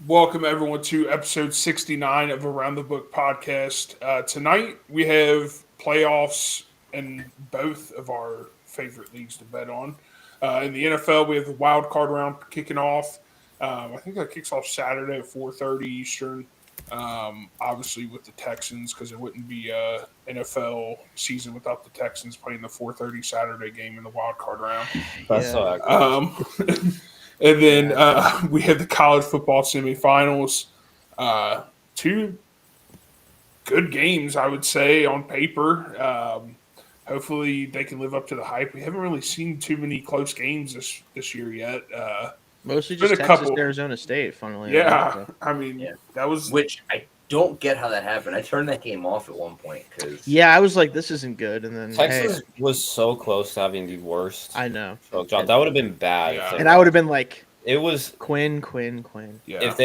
Welcome everyone to episode 69 of Around the Book podcast. Tonight we have playoffs in both of our favorite leagues to bet on. In the NFL, we have the wild card round kicking off. I think that kicks off Saturday at 4:30 Eastern. Obviously with the Texans because it wouldn't be a NFL season without the Texans playing the 4:30 Saturday game in the wild card round. That's Yeah. so accurate. And then we have the college football semifinals. Two good games, I would say, on paper. Hopefully, they can live up to the hype. We haven't really seen too many close games this year yet. Mostly been just a Texas, couple. Arizona State, funnily Yeah, enough. I mean, Yeah. that was Which I don't get how that happened. I turned that game off at one point because Yeah, I was like, this isn't good. And then, Texas hey, was so close to having the worst I know. choke job. That would have been bad. Yeah. If And I would have been like, it was Quinn. yeah. if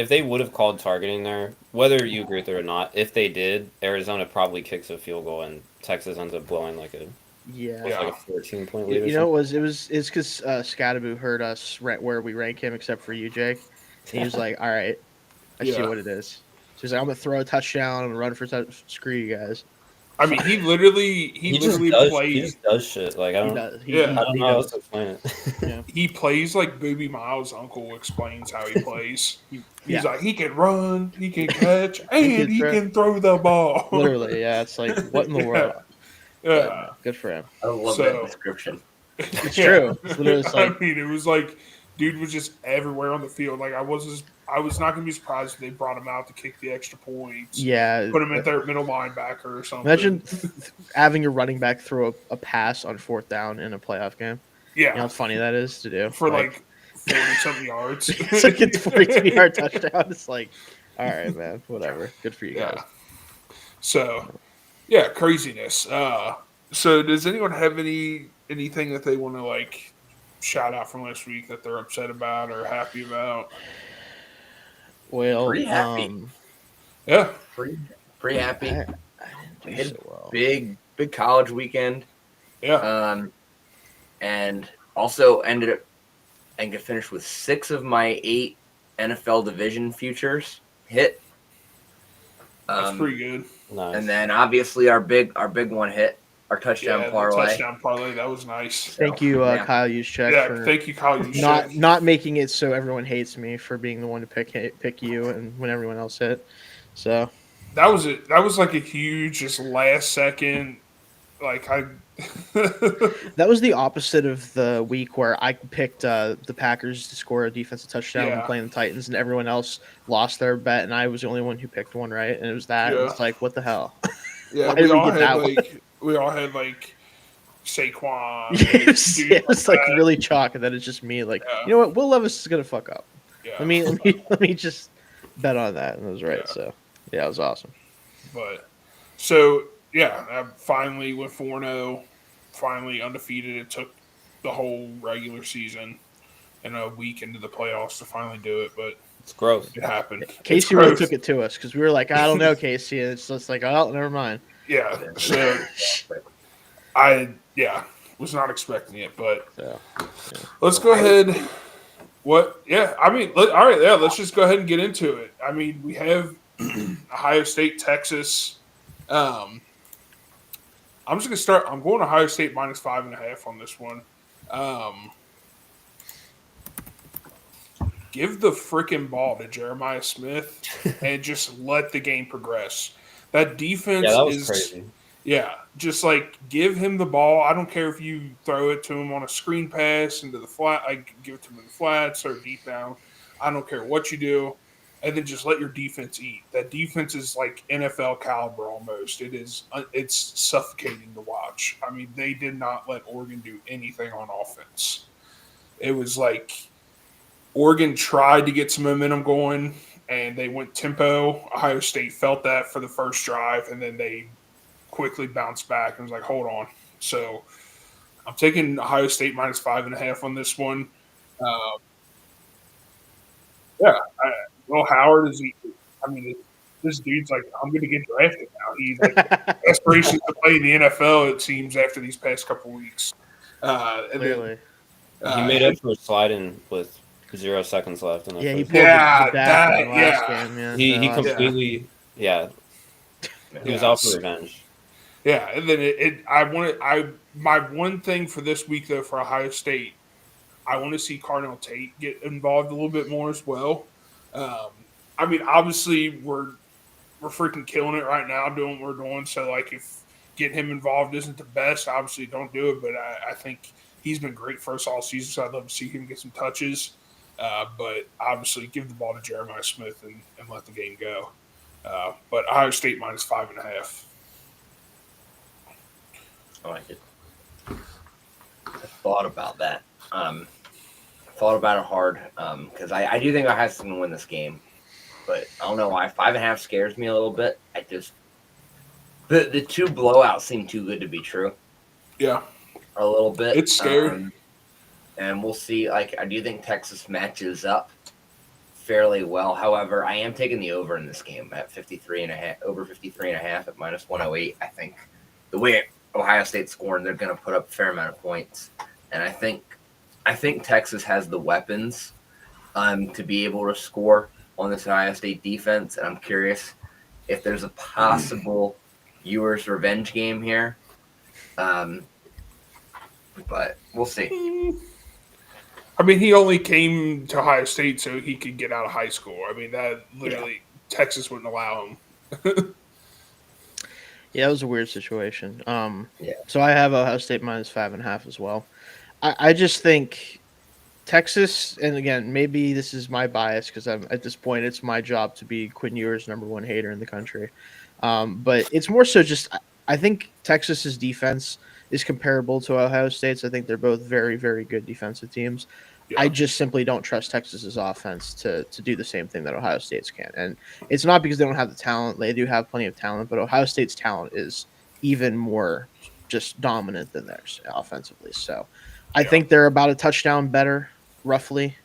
they would have called targeting there, whether you agree with it or not, if they did, Arizona probably kicks a field goal and Texas ends up blowing like a Yeah. Yeah. 14-point lead. You know, it's because Scattaboo heard us where we rank him, except for you, Jake. And he was like, all right, I see Yeah. what it is. So he's like, I'm going to throw a touchdown. I'm going to run for screw you guys. I mean, he literally he just does shit. Like I He don't, does. Yeah. I don't he know how else does. to explain it. he plays like Booby Miles' uncle explains how he plays. He's Yeah. like, he can run, he can catch, and can he throw. can throw the ball. Literally, yeah. It's like, what in the world? Yeah. Good for him. I love So- that description. It's true. It's literally just I like, mean, it was like, dude was just everywhere on the field. Like, I was not gonna be surprised if they brought him out to kick the extra points. yeah. Put him at their middle linebacker or something. Imagine having your running back throw a pass on fourth down in a playoff game. yeah, You know how funny that is to do? for like 40-something yards. it's like it's 42-yard touchdown. It's like, all right, man, whatever. Good for you guys. Yeah. So, yeah, craziness. So does anyone have anything that they want to like shout out from last week that they're upset about or happy about? Well, Pretty happy. Yeah, Pretty happy. I didn't do so well. Big college weekend. yeah. And also ended up and could finish with 6 of my 8 NFL division futures hit. That's pretty good. Nice. And then obviously our big one hit, our touchdown Yeah, the parlay. touchdown parlay, that was nice. Thank you, Yeah. Kyle Juszczyk, Yeah, for thank you, Kyle. You not making it so everyone hates me for being the one to pick you and when everyone else hit. So That was it. That was like a huge, just last second. Like I. that was the opposite of the week where I picked the Packers to score a defensive touchdown Yeah. when playing the Titans, and everyone else lost their bet, and I was the only one who picked one right, and it was that. Yeah. It's like, what the hell? Yeah, Why we did we all get had that one? like we all had like Saquon. it was, dude it was like that. really chalk, and then it's just me. Like, Yeah. you know what? Will Levis is gonna fuck up. Yeah. Let me just bet on that, and it was right. Yeah. So yeah, it was awesome. But so yeah, I finally went 4-0, finally undefeated. It took the whole regular season and a week into the playoffs to finally do it, but It's gross. it happened. Casey It's really gross. took it to us because we were like, I don't know, Casey, and it's just like, oh, never mind. Yeah. So I was not expecting it, but So let's go ahead. What? Yeah, I mean, all right. Yeah, let's just go ahead and get into it. I mean, we have Ohio State, Texas. I'm just gonna start. I'm going Ohio State -5.5 on this one. Give the freaking ball to Jeremiah Smith and just let the game progress. That defense Yeah, that was is crazy. yeah, just like give him the ball. I don't care if you throw it to him on a screen pass into the flat, like give it to him in the flats or deep down. I don't care what you do, and then just let your defense eat. That defense is like NFL caliber almost. It's suffocating to watch. I mean, they did not let Oregon do anything on offense. It was like Oregon tried to get some momentum going, and they went tempo. Ohio State felt that for the first drive, and then they quickly bounced back and was like, hold on. So I'm taking Ohio State -5.5 on this one. Will Howard is this dude's like, I'm going to get drafted now. He's like aspirations to play in the NFL, it seems, after these past couple weeks. And then, clearly, He made up for sliding with 0 seconds left in the Yeah, he first. pulled Yeah, the back in the that last yeah. game. Yeah, He last game. completely he was Yeah. out for revenge. Yeah, and then my one thing for this week though for Ohio State, I want to see Cardinal Tate get involved a little bit more as well. I mean, obviously we're freaking killing it right now doing what we're doing. So like if getting him involved isn't the best, obviously don't do it. But I think he's been great for us all season, so I'd love to see him get some touches. But obviously give the ball to Jeremiah Smith and let the game go. But Ohio State minus 5.5. I like it. I thought about that. Thought about it hard because I do think I have to win this game, but I don't know why 5.5 scares me a little bit. I just the two blowouts seem too good to be true. Yeah, A little bit. it's scary. And we'll see. Like I do think Texas matches up fairly well. However, I am taking the over in this game at 53 and a half, over 53 and a half at minus 108. I think the way Ohio State's scoring, they're going to put up a fair amount of points, and I think Texas has the weapons to be able to score on this Ohio State defense, and I'm curious if there's a possible Ewers revenge game here. But we'll see. I mean, he only came to Ohio State so he could get out of high school. I mean, that literally Texas wouldn't allow him. Yeah, it was a weird situation. Yeah. So I have Ohio State minus 5.5 as well. I just think Texas, and again, maybe this is my bias because I'm at this point, it's my job to be Quinn Ewers' #1 hater in the country. But it's more so just I think Texas's defense is comparable to Ohio State's. I think they're both very, very good defensive teams. Yeah. I just simply don't trust Texas's offense to do the same thing that Ohio State's can. And it's not because they don't have the talent. They do have plenty of talent, but Ohio State's talent is even more just dominant than theirs offensively. So I think they're about a touchdown better, roughly.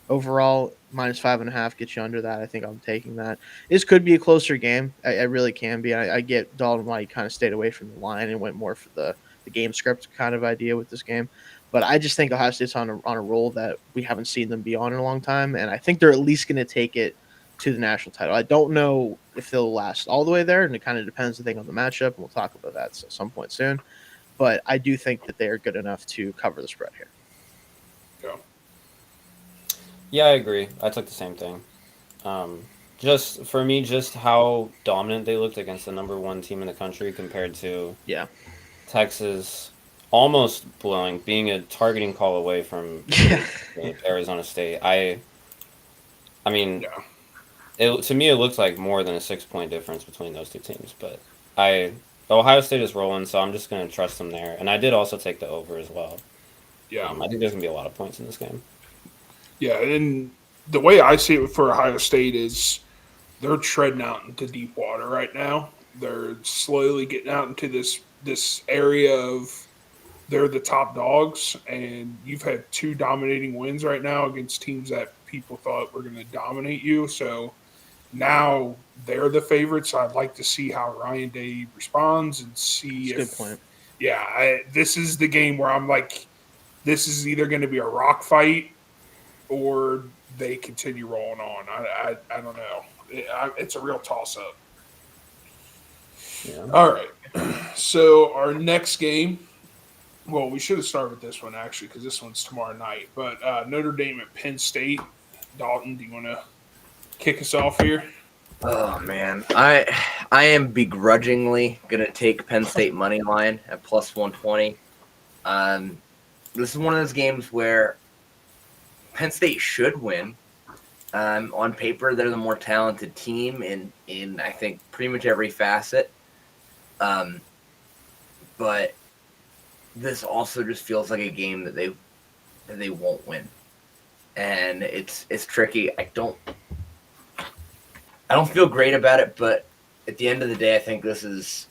Overall, minus 5.5 gets you under that. I think I'm taking that. This could be a closer game. I really can be. I get Dalton White kind of stayed away from the line and went more for the game script kind of idea with this game. But I just think Ohio State's on a roll that we haven't seen them be on in a long time, and I think they're at least going to take it to the national title. I don't know if they'll last all the way there, and it kind of depends, I think, on the matchup, and we'll talk about that at some point soon. But I do think that they are good enough to cover the spread here. Yeah, I agree. I took the same thing. Just for me, just how dominant they looked against the #1 team in the country compared to Texas, almost being a targeting call away from Arizona State. I mean, to me, it looked like more than a 6-point difference between those two teams. But Ohio State is rolling, so I'm just going to trust them there. And I did also take the over as well. Yeah, I think there's going to be a lot of points in this game. Yeah, and the way I see it for Ohio State is they're treading out into deep water right now. They're slowly getting out into this area of they're the top dogs, and you've had 2 dominating wins right now against teams that people thought were going to dominate you. So now they're the favorites. So I'd like to see how Ryan Day responds and see That's a good point. Yeah, this is the game where I'm like, this is either going to be a rock fight or they continue rolling on. I don't know. It's a real toss-up. Yeah. All right. So our next game, well, we should have started with this one, actually, because this one's tomorrow night. But Notre Dame at Penn State. Dalton, do you want to kick us off here? Oh, man. I am begrudgingly going to take Penn State money line at plus 120. This is one of those games where Penn State should win. On paper, they're the more talented team in I think pretty much every facet. But this also just feels like a game that they won't win, and it's tricky. I don't feel great about it, but at the end of the day, I think this is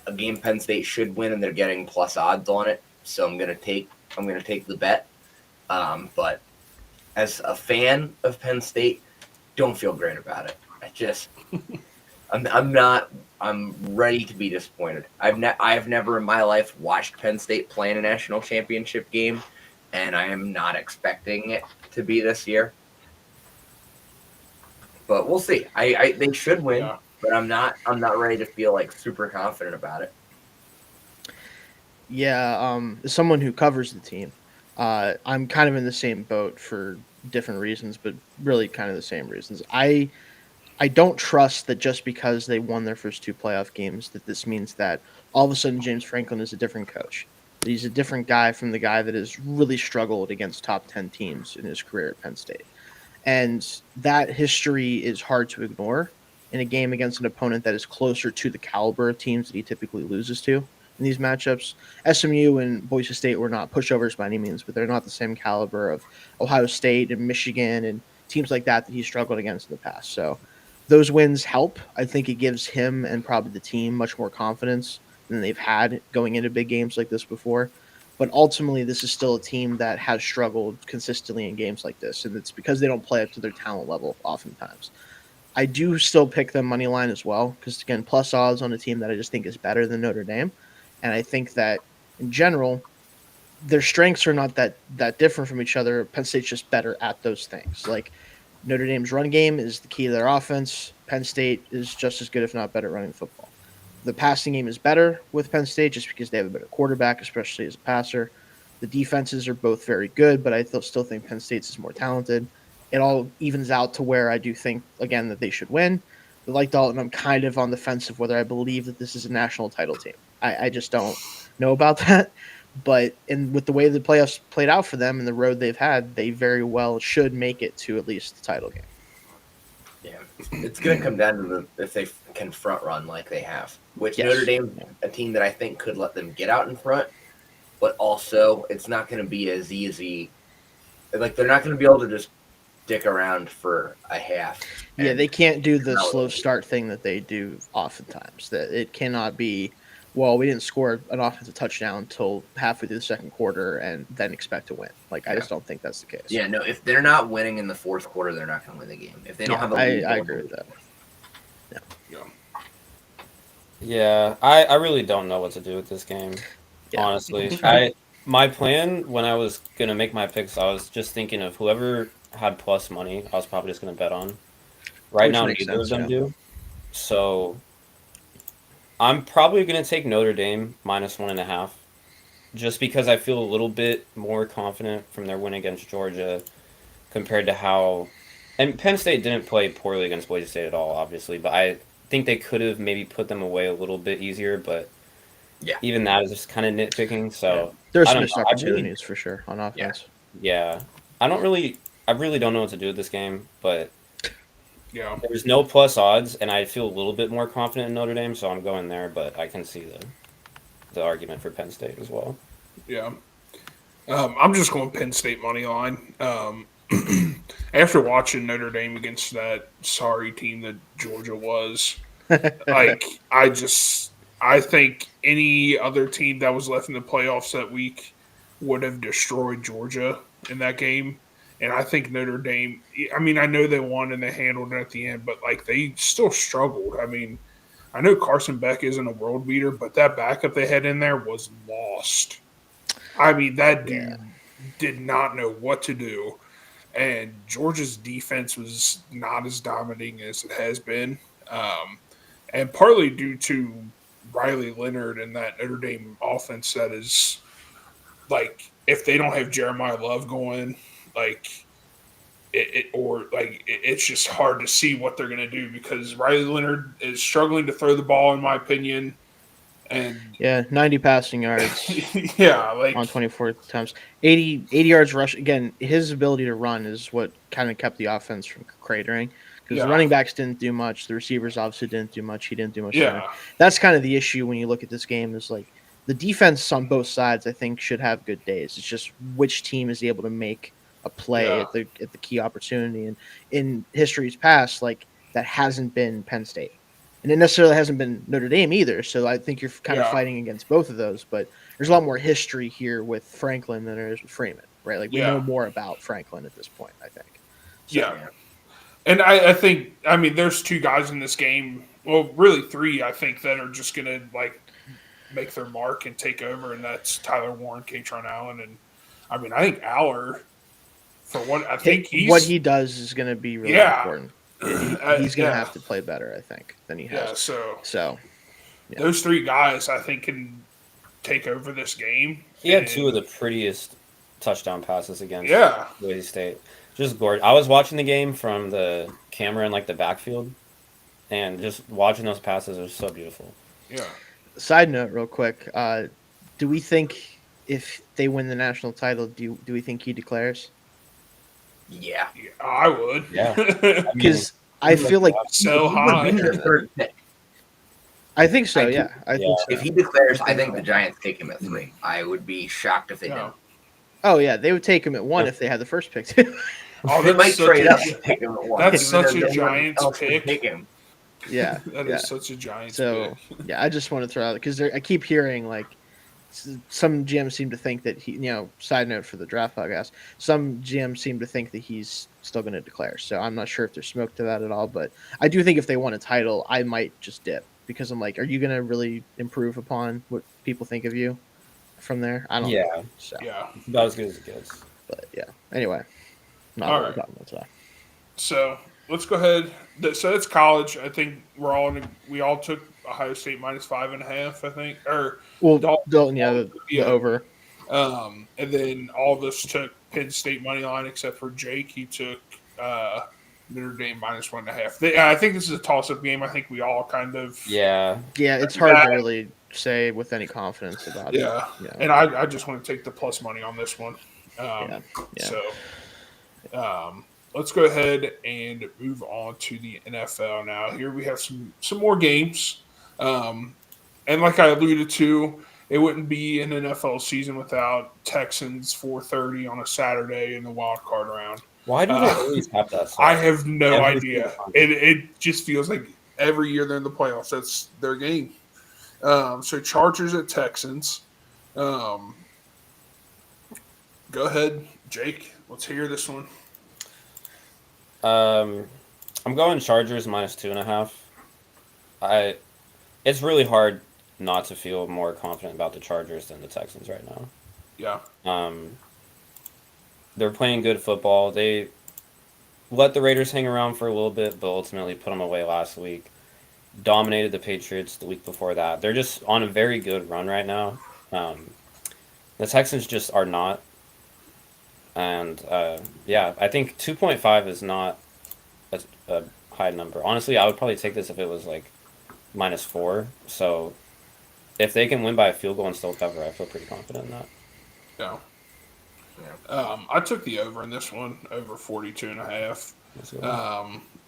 a game Penn State should win, and they're getting plus odds on it. So I'm gonna take the bet. But as a fan of Penn State, don't feel great about it. I'm ready to be disappointed. I have never in my life watched Penn State play in a national championship game and I am not expecting it to be this year. But we'll see. They should win, Yeah. but I'm not ready to feel like super confident about it. Yeah, as someone who covers the team, I'm kind of in the same boat for different reasons, but really kind of the same reasons. I don't trust that just because they won their first two playoff games that this means that all of a sudden James Franklin is a different coach. That he's a different guy from the guy that has really struggled against top 10 teams in his career at Penn State. And that history is hard to ignore in a game against an opponent that is closer to the caliber of teams that he typically loses to in these matchups. SMU and Boise State were not pushovers by any means, but they're not the same caliber of Ohio State and Michigan and teams like that he struggled against in the past. So those wins help. I think it gives him and probably the team much more confidence than they've had going into big games like this before. But ultimately, this is still a team that has struggled consistently in games like this, and it's because they don't play up to their talent level oftentimes. I do still pick them money line as well because again, plus odds on a team that I just think is better than Notre Dame, and I think that in general, their strengths are not that different from each other. Penn State's just better at those things. Like Notre Dame's run game is the key to their offense. Penn State is just as good, if not better, at running the football. The passing game is better with Penn State just because they have a better quarterback, especially as a passer. The defenses are both very good, but I still think Penn State's is more talented. It all evens out to where I do think, again, that they should win. But like Dalton, I'm kind of on the fence of whether I believe that this is a national title team. I just don't know about that. But with the way the playoffs played out for them and the road they've had, they very well should make it to at least the title game. Yeah, it's going to come down to if they can front run like they have, which Yes. Notre Dame, a team that I think could let them get out in front, but also it's not going to be as easy. Like they're not going to be able to just dick around for a half. Yeah, they can't do the No. slow start thing that they do oftentimes. That it cannot be, well, we didn't score an offensive touchdown until halfway through the second quarter and then expect to win. Like, I just don't think that's the case. Yeah, no, if they're not winning in the fourth quarter, they're not going to win the game. If they don't have a lead, I agree with that. Yeah, I really don't know what to do with this game. Yeah. Honestly, my plan when I was gonna make my picks, I was just thinking of whoever had plus money. I was probably just gonna bet on. Right Which now, makes neither sense, of them yeah. do. So I'm probably gonna take Notre Dame minus 1.5, just because I feel a little bit more confident from their win against Georgia compared to how. And Penn State didn't play poorly against Boise State at all, obviously, but I think they could have maybe put them away a little bit easier. But Yeah. even that is just kind of nitpicking. So There's I some don't missed know. opportunities for sure on offense. Yeah, I really don't know what to do with this game, but Yeah. there's no plus odds, and I feel a little bit more confident in Notre Dame, so I'm going there. But I can see the argument for Penn State as well. Yeah. I'm just going Penn State money line. After watching Notre Dame against that sorry team that Georgia was, like I think any other team that was left in the playoffs that week would have destroyed Georgia in that game. And I think Notre Dame, I mean, I know they won and they handled it at the end, but like they still struggled. I mean, I know Carson Beck isn't a world beater, but that backup they had in there was lost. I mean, that dude did not know what to do. And Georgia's defense was not as dominating as it has been. And partly due to Riley Leonard and that Notre Dame offense that is like, if they don't have Jeremiah Love going, like, it's just hard to see what they're going to do because Riley Leonard is struggling to throw the ball, in my opinion. And 90 passing yards yeah, like on 24 attempts, 80 yards rush. Again, his ability to run is what kind of kept the offense from cratering because the running backs didn't do much. The receivers obviously didn't do much. He didn't do much there. That's kind of the issue when you look at this game is like the defense on both sides, I think, should have good days. It's just which team is able to make a play at the key opportunity. And in history's past, like that hasn't been Penn State. And it necessarily hasn't been Notre Dame either. So I think you're kind of fighting against both of those. But there's a lot more history here with Franklin than there is with Freeman, right? Like we know more about Franklin at this point, I think. So, yeah. And I think, I mean, there's two guys in this game, well, really three, I think, that are just going to, like, make their mark and take over, and that's Tyler Warren, Katron Allen, and I mean, I think Aller, for what I think what he does is going to be really important. Yeah, he's going to have to play better, I think, than he has. Yeah, so those three guys, I think, can take over this game. He had two of the prettiest touchdown passes against Boise State. Just gorgeous. I was watching the game from the camera in like the backfield, and just watching those passes are so beautiful. Yeah. Side note, real quick, do we think if they win the national title, do we think he declares? Yeah, I would. Yeah, because I feel like so high. I think so. Yeah, I think so. If he declares, I think the Giants take him at 3. I would be shocked if they didn't. Oh yeah, they would take him at 1 if they had the first pick too. They might trade up to take him at 1. That's such a Giants pick. Yeah, that is such a Giants pick. Yeah, I just want to throw out because I keep hearing like some GMs seem to think that he, side note for the draft podcast, some GMs seem to think that he's still going to declare. So I'm not sure if there's smoke to that at all, but I do think if they won a title, I might just dip because I'm like, are you going to really improve upon what people think of you from there? I don't know. So, it's about as good as it gets. But yeah, anyway, not what we're talking about today. So let's go ahead. So it's college. I think we all took Ohio State -5.5. I think, or the over. And then all of us took Penn State money line except for Jake. He took Notre Dame -1.5. I think this is a toss-up game. I think we all kind of It's hard to really say with any confidence about it. Yeah, and I just want to take the plus money on this one. So let's go ahead and move on to the NFL now. Here we have some more games. And like I alluded to, it wouldn't be an NFL season without Texans 4:30 on a Saturday in the wild card round. Why do they always have that? I have no idea. It just feels like every year they're in the playoffs. That's their game. So Chargers at Texans. Go ahead, Jake. Let's hear this one. I'm going Chargers -2.5. It's really hard not to feel more confident about the Chargers than the Texans right now. Yeah. They're playing good football. They let the Raiders hang around for a little bit, but ultimately put them away last week. Dominated the Patriots the week before that. They're just on a very good run right now. The Texans just are not. And I think 2.5 is not a high number. Honestly, I would probably take this if it was like -4. So if they can win by a field goal and still cover, I feel pretty confident in that. Yeah. I took the over in this one, over 42.5.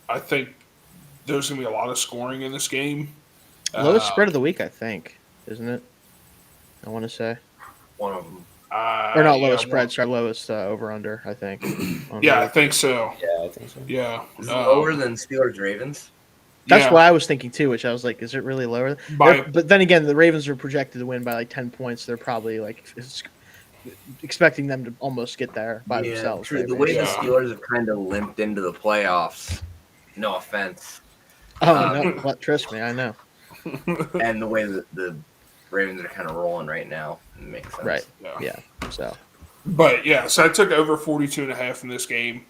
I think there's going to be a lot of scoring in this game. Lowest spread of the week, I think, isn't it? I want to say. One of them. Or not lowest spread, sorry, lowest over-under, I think. I think so. Yeah, I think so. Yeah. Is it lower than Steelers-Ravens? That's what I was thinking, too, which I was like, is it really lower? But then again, the Ravens are projected to win by like 10 points. They're probably like expecting them to almost get there by themselves. True. The way the Steelers have kind of limped into the playoffs, no offense. No, trust me, I know. And the way that the Ravens are kind of rolling right now, it makes sense. Right. Yeah. So. But so I took over 42.5 in this game.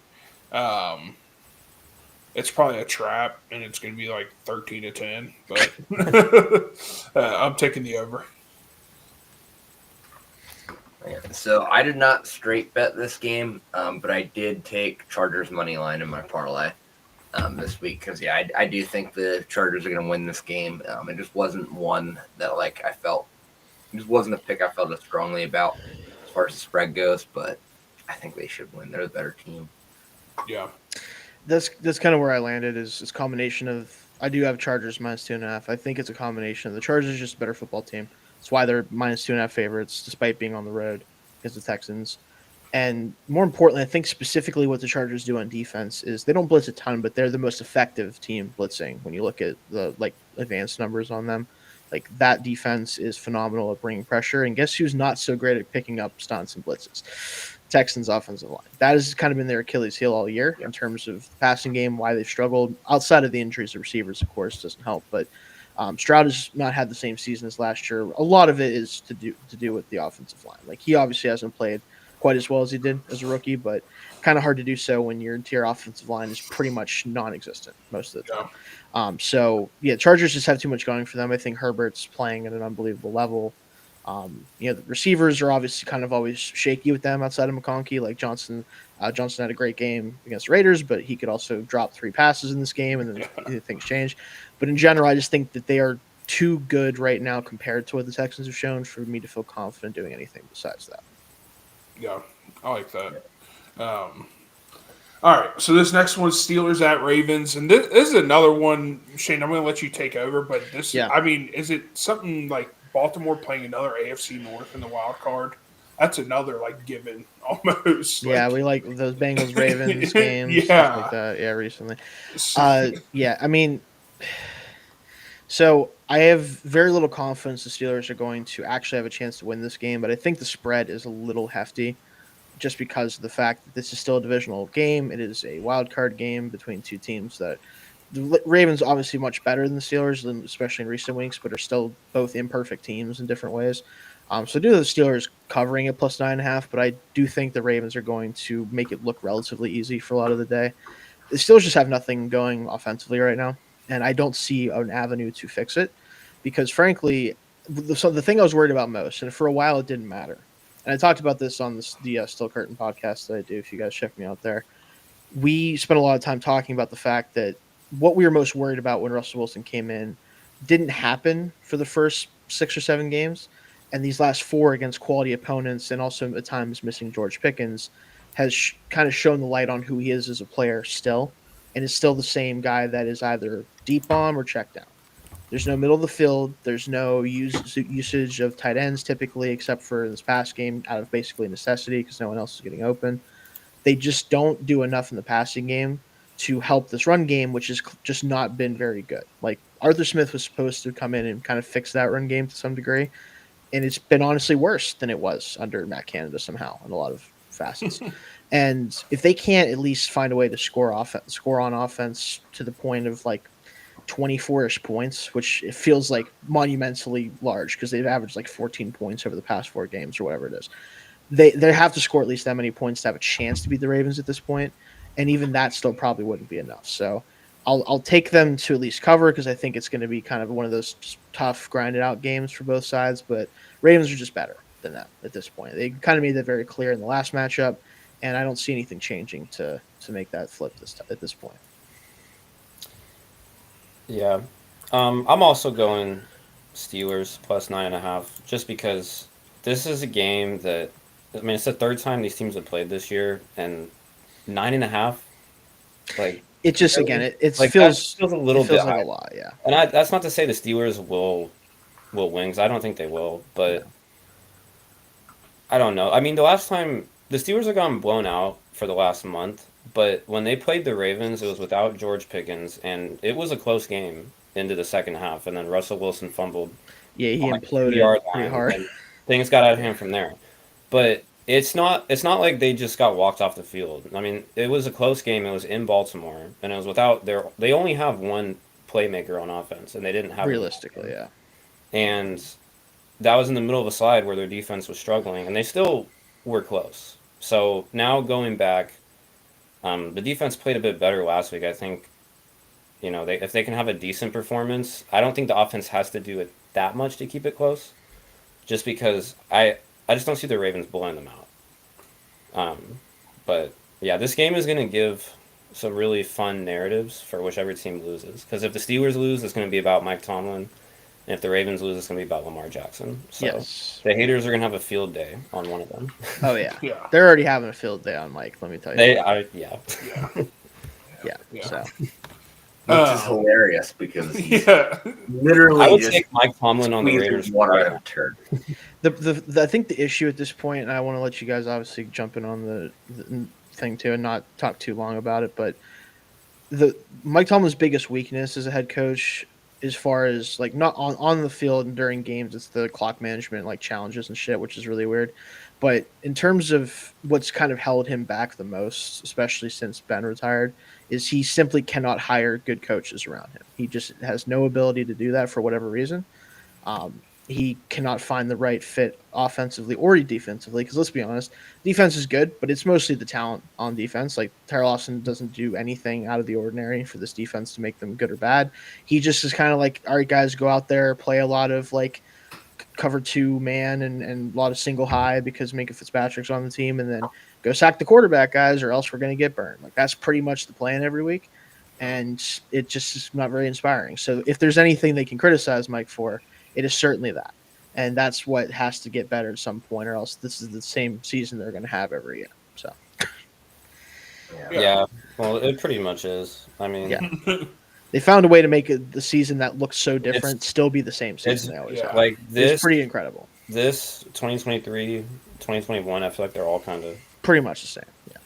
It's probably a trap, and it's going to be like 13-10. But I'm taking the over. So I did not straight bet this game, but I did take Chargers money line in my parlay this week because I do think the Chargers are going to win this game. It just wasn't one that I felt. It just wasn't a pick I felt as strongly about as far as the spread goes, but I think they should win. They're the better team. Yeah. That's kind of where I landed. Is this combination of I do have Chargers -2.5. I think it's a combination of the Chargers are just a better football team. That's why they're -2.5 favorites, despite being on the road against the Texans. And more importantly, I think specifically what the Chargers do on defense is they don't blitz a ton, but they're the most effective team blitzing. When you look at the advanced numbers on them, that defense is phenomenal at bringing pressure. And guess who's not so great at picking up stunts and blitzes? Texans offensive line. That has kind of been their Achilles heel all year in terms of the passing game, why they've struggled. Outside of the injuries of receivers, of course, doesn't help. But Stroud has not had the same season as last year. A lot of it is to do with the offensive line. He obviously hasn't played quite as well as he did as a rookie, but kind of hard to do so when your interior offensive line is pretty much non-existent most of the time. So yeah, Chargers just have too much going for them. I think Herbert's playing at an unbelievable level. The receivers are obviously kind of always shaky with them outside of McConkey. Like Johnson had a great game against the Raiders, but he could also drop 3 passes in this game, and then things change. But in general, I just think that they are too good right now compared to what the Texans have shown for me to feel confident doing anything besides that. Yeah, I like that. All right, so this next one's Steelers at Ravens, and this is another one, Shane. I'm going to let you take over, but is it something like Baltimore playing another AFC North in the wild card? That's another like given almost. Yeah, we like those Bengals Ravens games, stuff like that. Yeah, recently. I mean, so I have very little confidence the Steelers are going to actually have a chance to win this game, but I think the spread is a little hefty just because of the fact that this is still a divisional game. It is a wild card game between two teams that the Ravens obviously much better than the Steelers, especially in recent weeks, but are still both imperfect teams in different ways. So do the Steelers covering it plus 9.5, but I do think the Ravens are going to make it look relatively easy for a lot of the day. The Steelers just have nothing going offensively right now, and I don't see an avenue to fix it because, frankly, the thing I was worried about most, and for a while it didn't matter, and I talked about this on the Still Curtain podcast that I do. If you guys check me out there, we spent a lot of time talking about the fact that what we were most worried about when Russell Wilson came in didn't happen for the first 6 or 7 games, and these last 4 against quality opponents, and also at times missing George Pickens, has kind of shown the light on who he is as a player still, and is still the same guy that is either deep bomb or check down. There's no middle of the field. There's no usage of tight ends typically, except for this past game out of basically necessity because no one else is getting open. They just don't do enough in the passing game to help this run game, which has just not been very good. Like Arthur Smith was supposed to come in and kind of fix that run game to some degree, and it's been honestly worse than it was under Matt Canada somehow in a lot of facets. And if they can't at least find a way to score on offense to the point of like 24-ish points, which it feels like monumentally large because they've averaged like 14 points over the past 4 games or whatever it is. They have to score at least that many points to have a chance to beat the Ravens at this point, and even that still probably wouldn't be enough. So I'll take them to at least cover because I think it's going to be kind of one of those just tough, grinded out games for both sides. But Ravens are just better than them at this point. They kind of made that very clear in the last matchup, and I don't see anything changing to make that flip at this point. Yeah, I'm also going Steelers plus 9.5 just because this is a game that it's the third time these teams have played this year, and 9.5, like it just again it like, feels a little bit like high. a lot, yeah. And that's not to say the Steelers will win, because I don't think they will, but I don't know. I mean, the last time the Steelers have gotten blown out for the last month, but when they played the Ravens, it was without George Pickens, and it was a close game into the second half, and then Russell Wilson fumbled. Yeah, he on imploded 2 yard pretty line, hard. and things got out of hand from there. But it's not like they just got walked off the field. I mean, it was a close game. It was in Baltimore, and it was without they only have one playmaker on offense, and they didn't have realistically, yeah. And that was in the middle of a slide where their defense was struggling, and they still were close. So now going back, the defense played a bit better last week. I think, if they can have a decent performance, I don't think the offense has to do it that much to keep it close, just because I just don't see the Ravens blowing them out. But yeah, this game is going to give some really fun narratives for whichever team loses. Because if the Steelers lose, it's going to be about Mike Tomlin. And if the Ravens lose, it's going to be about Lamar Jackson. So yes. The haters are going to have a field day on one of them. Oh, yeah. Yeah. They're already having a field day on Mike, let me tell you. Yeah. So. Which is hilarious because literally I would take Mike Tomlin on the Raiders. Water out of a turd. I think the issue at this point, and I want to let you guys obviously jump in on the thing too and not talk too long about it, but Mike Tomlin's biggest weakness as a head coach, as far as like not on the field and during games, it's the clock management, like challenges and shit, which is really weird. But in terms of what's kind of held him back the most, especially since Ben retired, is he simply cannot hire good coaches around him. He just has no ability to do that for whatever reason. he cannot find the right fit offensively or defensively. Because let's be honest, defense is good, but it's mostly the talent on defense. Like Tyrell Austin doesn't do anything out of the ordinary for this defense to make them good or bad. He just is kind of like, all right, guys, go out there, play a lot of like cover 2 man and a lot of single high because Minka Fitzpatrick's on the team, and then go sack the quarterback, guys, or else we're going to get burned. Like that's pretty much the plan every week. And it just is not very inspiring. So if there's anything they can criticize Mike for, it is certainly that. And that's what has to get better at some point, or else this is the same season they're going to have every year. So, yeah. Well, it pretty much is. I mean, yeah. They found a way to make the season that looks so different still be the same season they always have. Like this, it's pretty incredible. This 2023, 2021, I feel like they're all kind of pretty much the same. Yeah.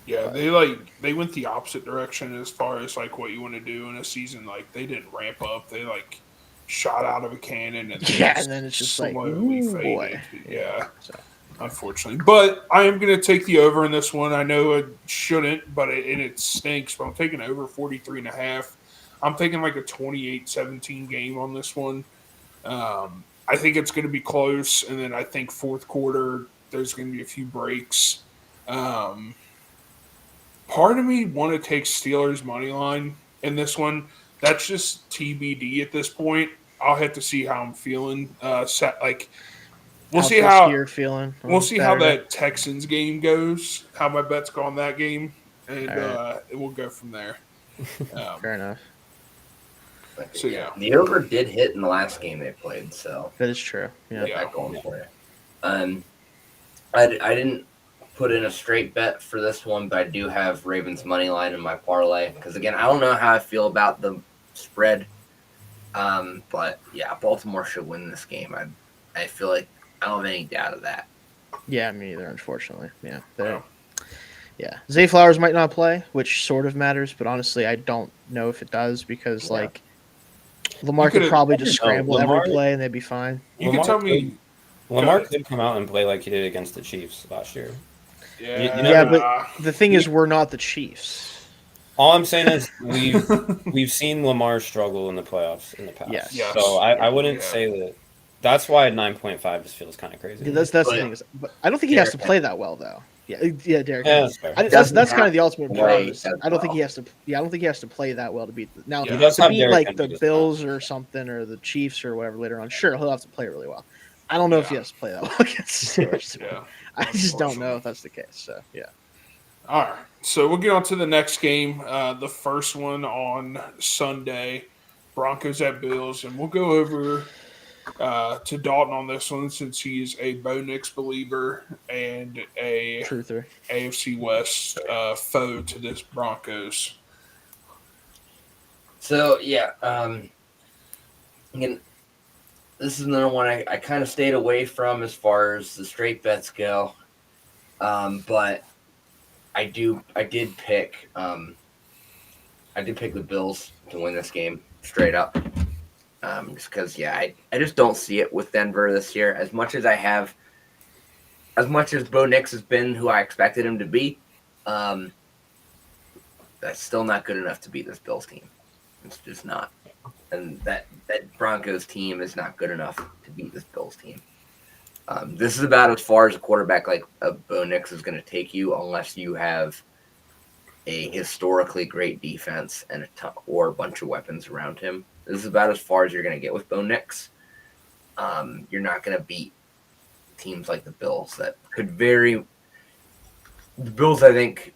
Yeah, they went the opposite direction as far as like what you want to do in a season. Like they didn't ramp up; they like shot out of a cannon and then it's just slowly like, faded. Boy. Yeah. So. Unfortunately, but I am going to take the over in this one. I know it shouldn't, but it stinks. But I'm taking over 43.5. I'm taking like a 28-17 game on this one. I think it's going to be close, and then I think fourth quarter there's going to be a few breaks. Part of me want to take Steelers money line in this one. That's just TBD at this point. I'll have to see how I'm feeling. We'll see how you're feeling. We'll see how that Texans game goes. How my bets go on that game, and we'll go from there. Fair enough. So yeah, the over did hit in the last game they played, so that is true. Yeah, that going for you. I didn't put in a straight bet for this one, but I do have Ravens money line in my parlay because again, I don't know how I feel about the spread. But yeah, Baltimore should win this game. I feel like I don't have any doubt of that. Yeah, me either, unfortunately. Yeah. Yeah. Zay Flowers might not play, which sort of matters, but honestly, I don't know if it does because, like, Lamar could probably just scramble every play and they'd be fine. You can tell me. Lamar could come out and play like he did against the Chiefs last year. Yeah, but the thing is, we're not the Chiefs. All I'm saying is we've seen Lamar struggle in the playoffs in the past. Yes. So I wouldn't say that. That's why 9.5 just feels kind of crazy. Yeah, that's the thing. But I don't think he has to play that well, though. Yeah, Derek. Yeah, that's kind of the ultimate problem. I don't think he has to. Yeah, I don't think he has to play that well to beat. Now he does to have beat Derrick like Henry the Bills or something or the Chiefs or whatever later on. Sure, he'll have to play really well. I don't know if he has to play that well against the Steelers. I just don't know if that's the case. So yeah. All right, so we'll get on to the next game. The first one on Sunday, Broncos at Bills, and we'll go over to Dalton on this one since he's a Bo Nix believer and a truther AFC West foe to this Broncos. So yeah, again, this is another one I kind of stayed away from as far as the straight bets go, but I did pick the Bills to win this game straight up. Just because, I just don't see it with Denver this year. As much as Bo Nix has been who I expected him to be, that's still not good enough to beat this Bills team. It's just not. And that Broncos team is not good enough to beat this Bills team. This is about as far as a quarterback like Bo Nix is going to take you unless you have a historically great defense and or a bunch of weapons around him. This is about as far as you're going to get with Bo Nix. You're not going to beat teams like the Bills that could vary. The Bills, I think,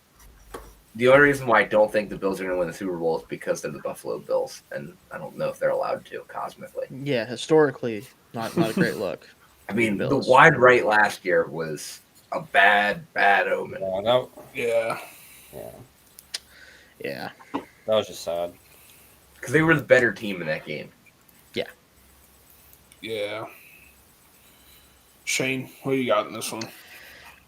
the only reason why I don't think the Bills are going to win the Super Bowl is because they're the Buffalo Bills, and I don't know if they're allowed to cosmically. Yeah, historically, not a great look. I mean, the wide right last year was a bad omen. Yeah. That was just sad. Because they were the better team in that game. Yeah. Shane, what do you got in this one?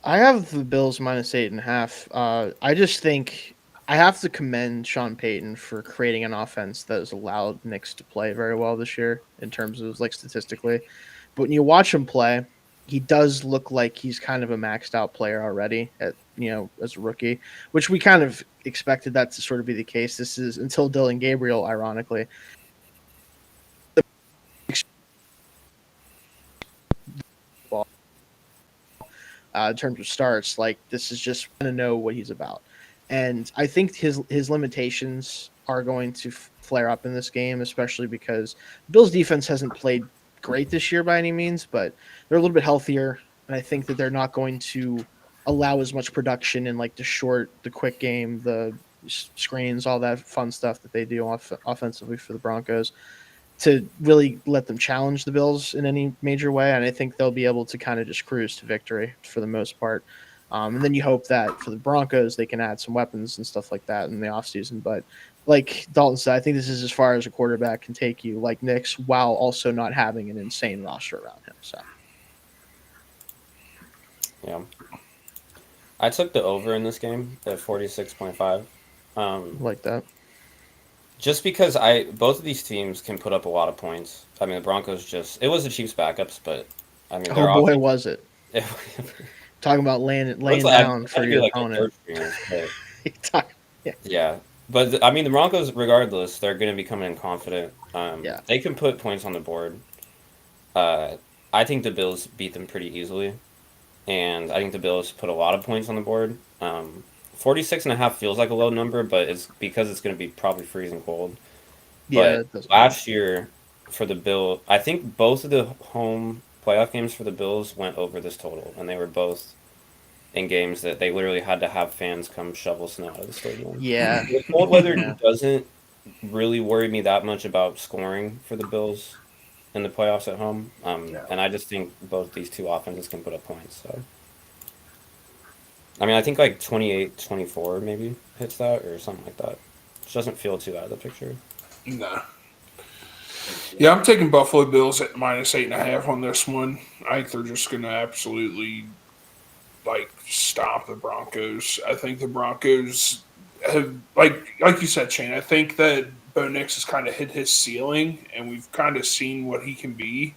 I have the Bills minus 8.5. I just think I have to commend Sean Payton for creating an offense that has allowed Knicks to play very well this year in terms of like statistically. But when you watch him play, he does look like he's kind of a maxed out player already as a rookie, which we kind of expected that to sort of be the case. This is until Dylan Gabriel, ironically. in terms of starts. Like this is just going to know what he's about, and I think his limitations are going to flare up in this game, especially because Bills defense hasn't played great this year by any means, but they're a little bit healthier, and I think that they're not going to allow as much production in like the quick game, the screens, all that fun stuff that they do offensively for the Broncos to really let them challenge the Bills in any major way. And I think they'll be able to kind of just cruise to victory for the most part. And then you hope that for the Broncos, they can add some weapons and stuff like that in the offseason. But like Dalton said, I think this is as far as a quarterback can take you, like Knicks, while also not having an insane roster around him. So, Yeah. I took the over in this game at 46.5. like that. Just because both of these teams can put up a lot of points. I mean, the Broncos it was the Chiefs' backups, but I mean, Oh boy, was it. it Talking about laying like, down for your like opponent. Yeah. But I mean, the Broncos, regardless, they're going to be coming in confident. Yeah. They can put points on the board. I think the Bills beat them pretty easily, and I think the Bills put a lot of points on the board. 46.5 feels like a low number, but it's because it's going to be probably freezing cold. Yeah, But last year for the Bill, I think both of the home playoff games for the Bills went over this total, and they were both in games that they literally had to have fans come shovel snow out of the stadium. Yeah. The cold weather doesn't really worry me that much about scoring for the Bills in the playoffs at home. And I just think both these two offenses can put up points. So, I mean, I think like 28-24 maybe hits that or something like that. Which doesn't feel too out of the picture. No. Yeah, I'm taking Buffalo Bills at -8.5 on this one. I think they're just going to absolutely stop the Broncos. I think the Broncos have like you said, Shane. I think that Bo Nix has kind of hit his ceiling, and we've kind of seen what he can be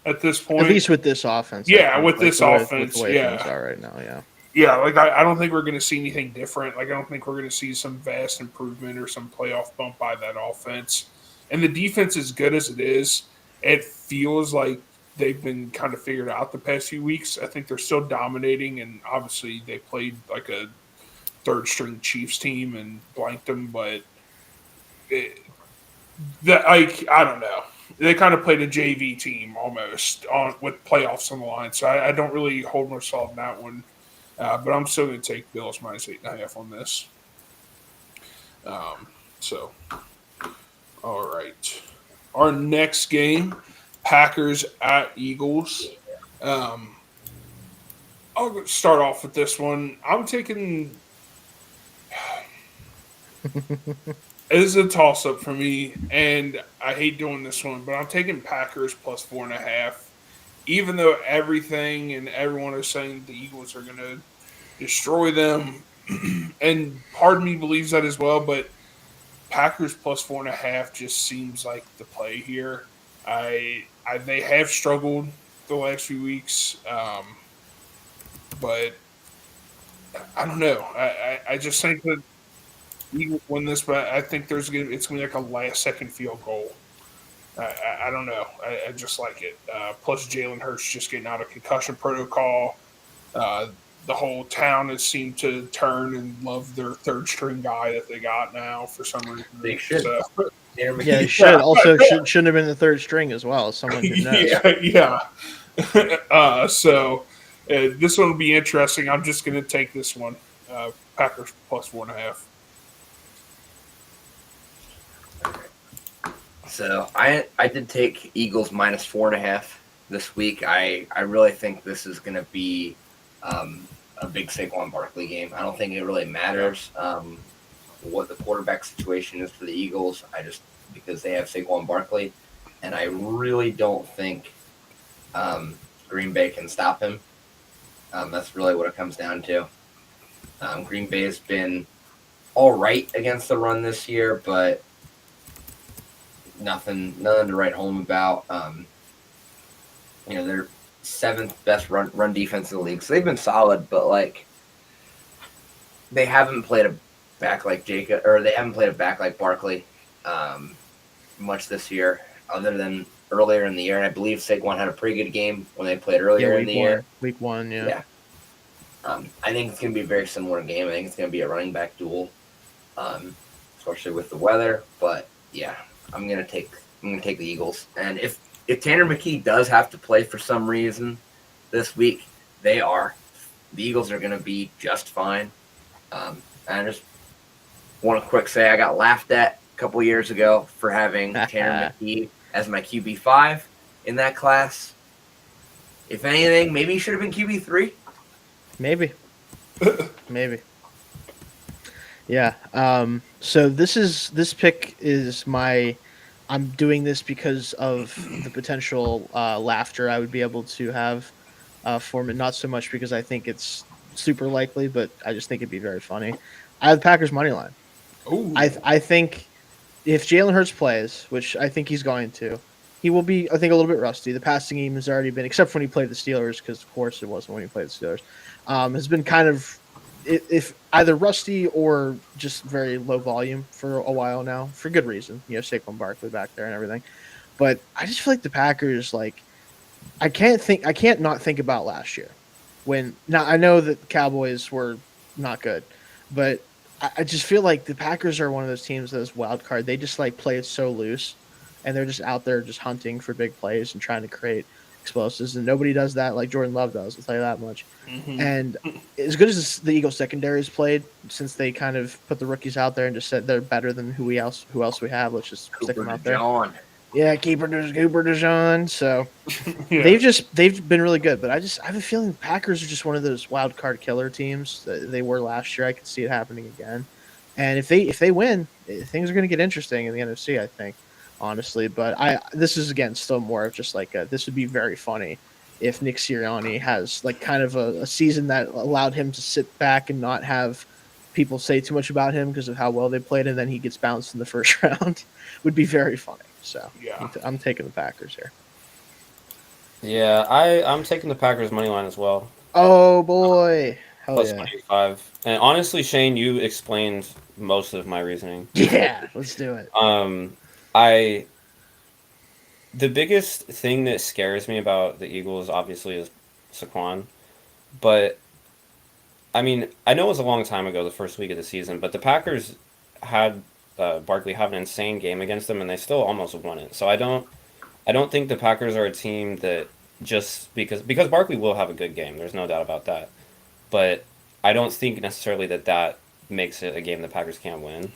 at this point. At least with this offense. Yeah, with this offense, with the way things are right now. Yeah. Yeah, I don't think we're going to see anything different. Like I don't think we're going to see some vast improvement or some playoff bump by that offense. And the defense, as good as it is, it feels like they've been kind of figured out the past few weeks. I think they're still dominating, and obviously they played like a third-string Chiefs team and blanked them. But I don't know. They kind of played a JV team almost with playoffs on the line. So I don't really hold myself in that one. But I'm still going to take Bills -8.5 on this. All right. Our next game, Packers at Eagles. I'll start off with this one. I'm taking. It is a toss-up for me, and I hate doing this one, but I'm taking Packers +4.5. Even though everything and everyone is saying the Eagles are going to destroy them, and part of me believes that as well, but Packers +4.5 just seems like the play here. They have struggled the last few weeks, but I don't know. I just think that Eagles win this, but I think it's going to be like a last-second field goal. I don't know. I just like it. Plus, Jalen Hurts just getting out of concussion protocol. The whole town has seemed to turn and love their third-string guy that they got now for some reason. They should. So, yeah, they should. Also, shouldn't have been the third string as well. Someone who knows. Yeah. This one will be interesting. I'm just going to take this one. Packers +4.5. So I did take Eagles -4.5 this week. I really think this is going to be a big Saquon Barkley game. I don't think it really matters what the quarterback situation is for the Eagles. Because they have Saquon Barkley, and I really don't think Green Bay can stop him. That's really what it comes down to. Green Bay has been all right against the run this year, but nothing to write home about. They're seventh best run defense in the league, so they've been solid, but they haven't played a back like Jacob, or they haven't played a back like Barkley much this year, other than earlier in the year. And I believe Saquon had a pretty good game when they played earlier in the year. Week 1, yeah. I think it's going to be a very similar game. I think it's going to be a running back duel, especially with the weather. But yeah, I'm going to take the Eagles. And if Tanner McKee does have to play for some reason this week, the Eagles are going to be just fine. I just want to quick say I got laughed at a couple years ago for having Tanner McKee as my QB5 in that class. If anything, maybe he should have been QB3. Maybe. Yeah. So this pick is my. I'm doing this because of the potential laughter I would be able to have for it. Not so much because I think it's super likely, but I just think it'd be very funny. I have the Packers money line. Ooh. I think if Jalen Hurts plays, which I think he's going to, he will be, I think, a little bit rusty. The passing game has already been, except for when he played the Steelers, because of course it wasn't when he played the Steelers, has been kind of, if either rusty or just very low volume for a while now, for good reason. You know, Saquon Barkley back there and everything. But I just feel like the Packers, like, I can't not think about last year. When now I know that the Cowboys were not good, but I just feel like the Packers are one of those teams that's wild card. They just like play it so loose, and they're just out there just hunting for big plays and trying to create explosives. And nobody does that like Jordan Love does. I'll tell you that much. Mm-hmm. And as good as the Eagles secondary has played since they kind of put the rookies out there and just said they're better than who else we have. Let's just stick them out there. Yeah, Cooper DeJean. So Yeah. they've been really good, but I have a feeling the Packers are just one of those wild card killer teams that they were last year. I could see it happening again, and if they win, things are going to get interesting in the NFC. I think honestly, but this is again still more of just like this would be very funny if Nick Sirianni has like kind of a season that allowed him to sit back and not have people say too much about him because of how well they played, and then he gets bounced in the first round. Would be very funny. So yeah, I'm taking the Packers here. Yeah, I'm taking the Packers money line as well. Oh boy, hell Plus yeah! 25. And honestly, Shane, you explained most of my reasoning. Yeah, let's do it. The biggest thing that scares me about the Eagles obviously is Saquon, but I mean, I know it was a long time ago, the first week of the season, but the Packers had Barkley have an insane game against them, and they still almost won it. So I don't think the Packers are a team that just because Barkley will have a good game. There's no doubt about that, but I don't think necessarily that makes it a game the Packers can't win.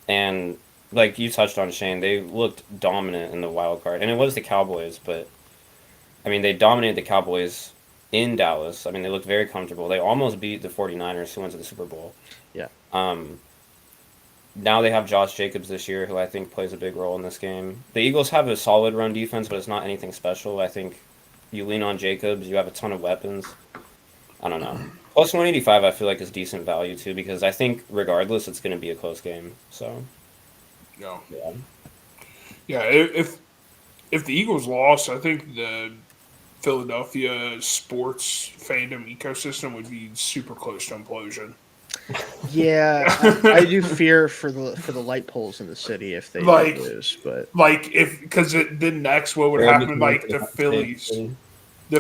And like you touched on, Shane, they looked dominant in the wild card, and it was the Cowboys, but I mean they dominated the Cowboys in Dallas. I mean they looked very comfortable. They almost beat the 49ers who went to the Super Bowl. Yeah. Now they have Josh Jacobs this year, who I think plays a big role in this game. The Eagles have a solid run defense, but it's not anything special. I think you lean on Jacobs, you have a ton of weapons. I don't know. Plus 185 I feel like is decent value too, because I think regardless it's going to be a close game. So yeah. Yeah. If the Eagles lost, I think the Philadelphia sports fandom ecosystem would be super close to implosion. Yeah, I do fear for the light poles in the city if they lose, but because then next what would happen? Like the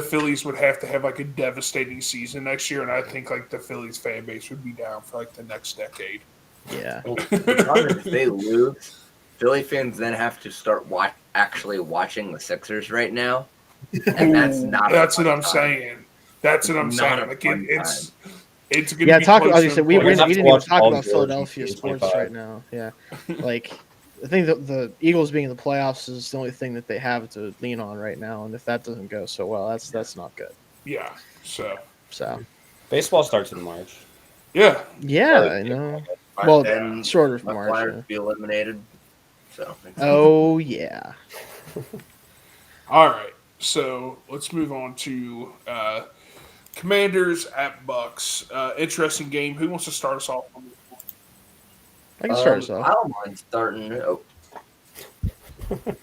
Phillies would have to have like a devastating season next year, and I think like the Phillies fan base would be down for like the next decade. Yeah, if they lose, Philly fans then have to start actually watching the Sixers right now, and that's what I'm saying. That's what I'm saying. Like it's going to be close. We didn't even talk about Philadelphia sports 25. right now. Yeah, like I think the Eagles being in the playoffs is the only thing that they have to lean on right now, and if that doesn't go so well, that's not good. Yeah. So baseball starts in March. Yeah. Yeah, I know. Well, then shorter from March. Yeah. Be eliminated. So. Oh yeah. All right. So let's move on to Commanders at Bucks. Interesting game. Who wants to start us off on this one? I can start us off. I don't mind starting.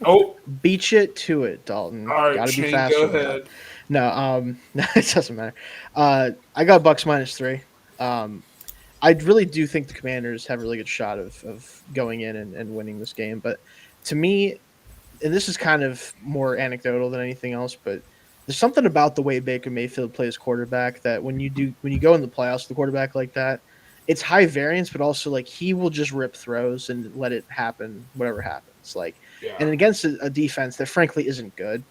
Oh, beat it to it, Dalton. All right, gotta Shane, be faster. Go ahead. No, it doesn't matter. I got Bucks -3. I really do think the Commanders have a really good shot of going in and winning this game. But to me, and this is kind of more anecdotal than anything else, but there's something about the way Baker Mayfield plays quarterback that when you go in the playoffs with a quarterback like that, it's high variance, but also like he will just rip throws and let it happen, whatever happens. Like, and Yeah. against a defense that frankly isn't good.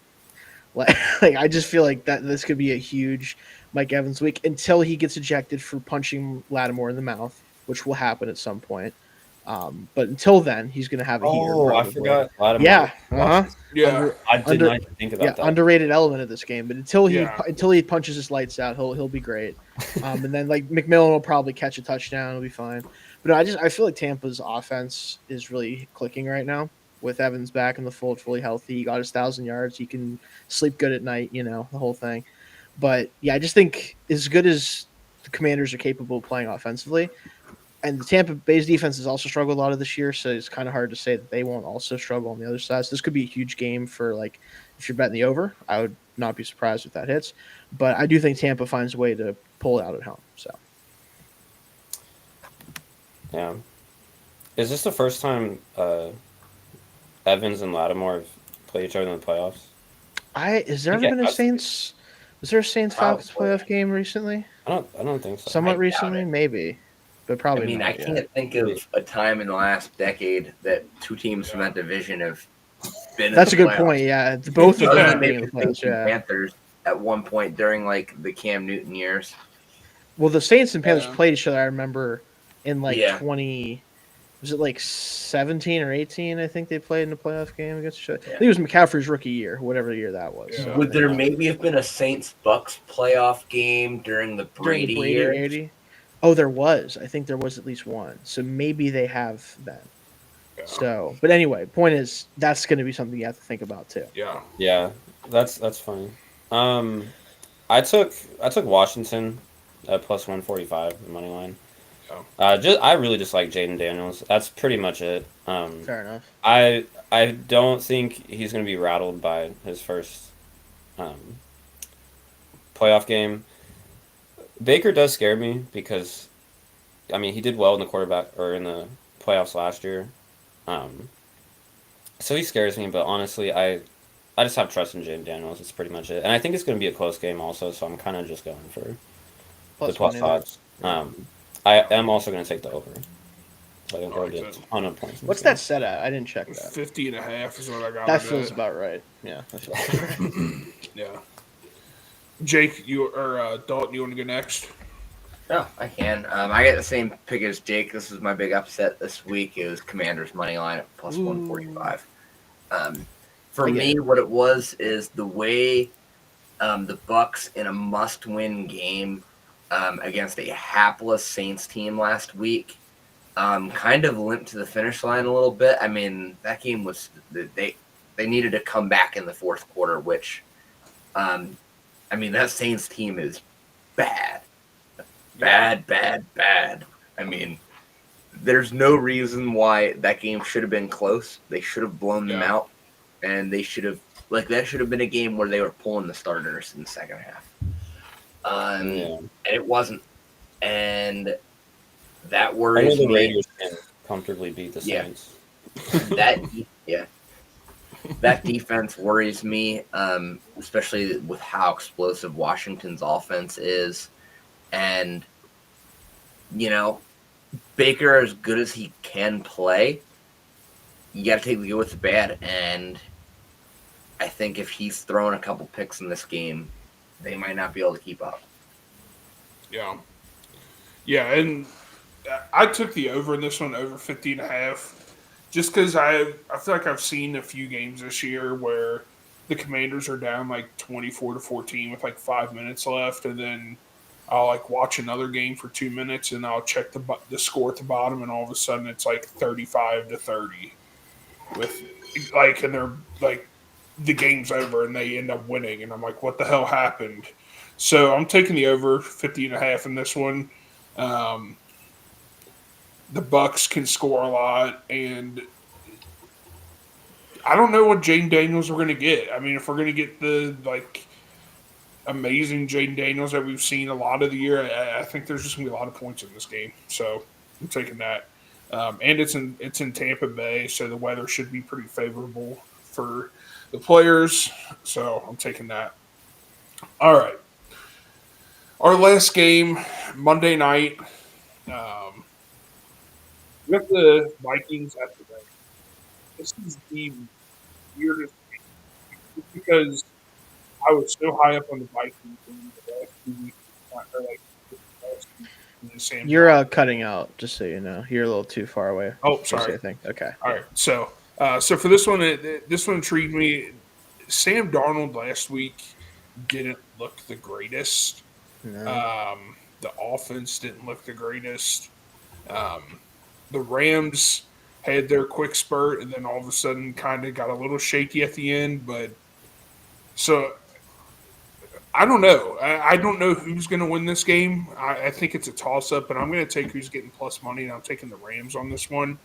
Like I just feel like that this could be a huge Mike Evans week until he gets ejected for punching Lattimore in the mouth, which will happen at some point. But until then, he's going to have a heater Oh, I probably. forgot Lattimore. Yeah, uh huh. Yeah. I did not even think about that. Underrated element of this game. But until Yeah. he punches his lights out, he'll be great. And then like McMillan will probably catch a touchdown. It'll be fine. But I feel like Tampa's offense is really clicking right now with Evans back in the fold, fully healthy. He got his 1,000 yards. He can sleep good at night. You know the whole thing. But yeah, I just think as good as the Commanders are capable of playing offensively, and the Tampa Bay's defense has also struggled a lot of this year, so it's kind of hard to say that they won't also struggle on the other side. So this could be a huge game for like if you're betting the over. I would not be surprised if that hits, but I do think Tampa finds a way to pull it out at home. So Yeah. Is this the first time Evans and Lattimore have played each other in the playoffs? has there ever Yeah, been a Saints? Was there a Saints Falcons Probably. playoff game recently? I don't think so. Somewhat I doubt recently, it. maybe, but I probably mean, not. I can't think of a time in the last decade that two teams from that division have been That's a in the good playoffs. point. Yeah, both of Other them than being maybe in the the playoffs. Saints and Yeah. Panthers at one point during like the Cam Newton years. Well, the Saints and Panthers Yeah. played each other. I remember in like Yeah. 20. Was it like 17 or 18? I think they played in a playoff game against each other. I Yeah. think it was McCaffrey's rookie year, whatever year that was. Yeah. So, Would there maybe have been a Saints Bucks playoff game during the during the Brady Brady year? 80? Oh, there was. I think there was at least one. So maybe they have then. Yeah. So, but anyway, point is that's going to be something you have to think about too. Yeah. Yeah, that's funny. I took Washington at plus 145 the money line. Yeah. I really just like Jaden Daniels. That's pretty much it. Fair enough. I don't think he's going to be rattled by his first playoff game. Baker does scare me because, I mean, he did well in the quarterback or in the playoffs last year. So he scares me, but honestly, I just have trust in Jaden Daniels. It's pretty much it, and I think it's going to be a close game also. So I'm kind of just going for the plus money line. odds. I am also going to take the over. I think there'll be a ton of points. What's that set at? I didn't check that. 50.5 is what I got. That feels about right. Yeah, that feels about right. Yeah. Jake, you or Dalton, you want to go next? No, I can. I got the same pick as Jake. This was my big upset this week. It was Commanders money line at plus 145. For me, what it was is the way the Bucks in a must-win game against a hapless Saints team last week kind of limped to the finish line a little bit. I mean, that game was they needed to come back in the fourth quarter, which I mean that Saints team is bad. Bad. I mean, there's no reason why that game should have been close. They should have blown them out, and they should have that should have been a game where they were pulling the starters in the second half. And it wasn't, and that worries the me. Raiders can comfortably beat the Saints. That defense worries me, especially with how explosive Washington's offense is. And, Baker, as good as he can play, you got to take the good with the bad. And I think if he's throwing a couple picks in this game, they might not be able to keep up. Yeah. Yeah, and I took the over in this one, over 50.5, just because I feel like I've seen a few games this year where the Commanders are down like 24-14 with like 5 minutes left, and then I'll like watch another game for 2 minutes, and I'll check the score at the bottom, and all of a sudden it's like 35-30 with like, and they're like the game's over and they end up winning, and I'm like, what the hell happened? So I'm taking the over 50.5 in this one. The Bucks can score a lot, and I don't know what Jaden Daniels we're going to get. I mean, if we're going to get the amazing Jaden Daniels that we've seen a lot of the year, I think there's just going to be a lot of points in this game. So I'm taking that. And it's in Tampa Bay, so the weather should be pretty favorable for the players. So I'm taking that. All right. Our last game, Monday night. We have the Vikings at the Rams. This is the weirdest game because I was so high up on the Vikings in the last 2 weeks, or like the last week, in the Sam You're Darnold. cutting out, just so you know. You're a little too far away. Oh, For sorry. anything. Okay. All right. So for this one, this one intrigued me. Sam Darnold last week didn't look the greatest. No. The offense didn't look the greatest. Um, the Rams had their quick spurt, and then all of a sudden, kind of got a little shaky at the end. But so I don't know. I don't know who's going to win this game. I think it's a toss up, but I'm going to take who's getting plus money, and I'm taking the Rams on this one.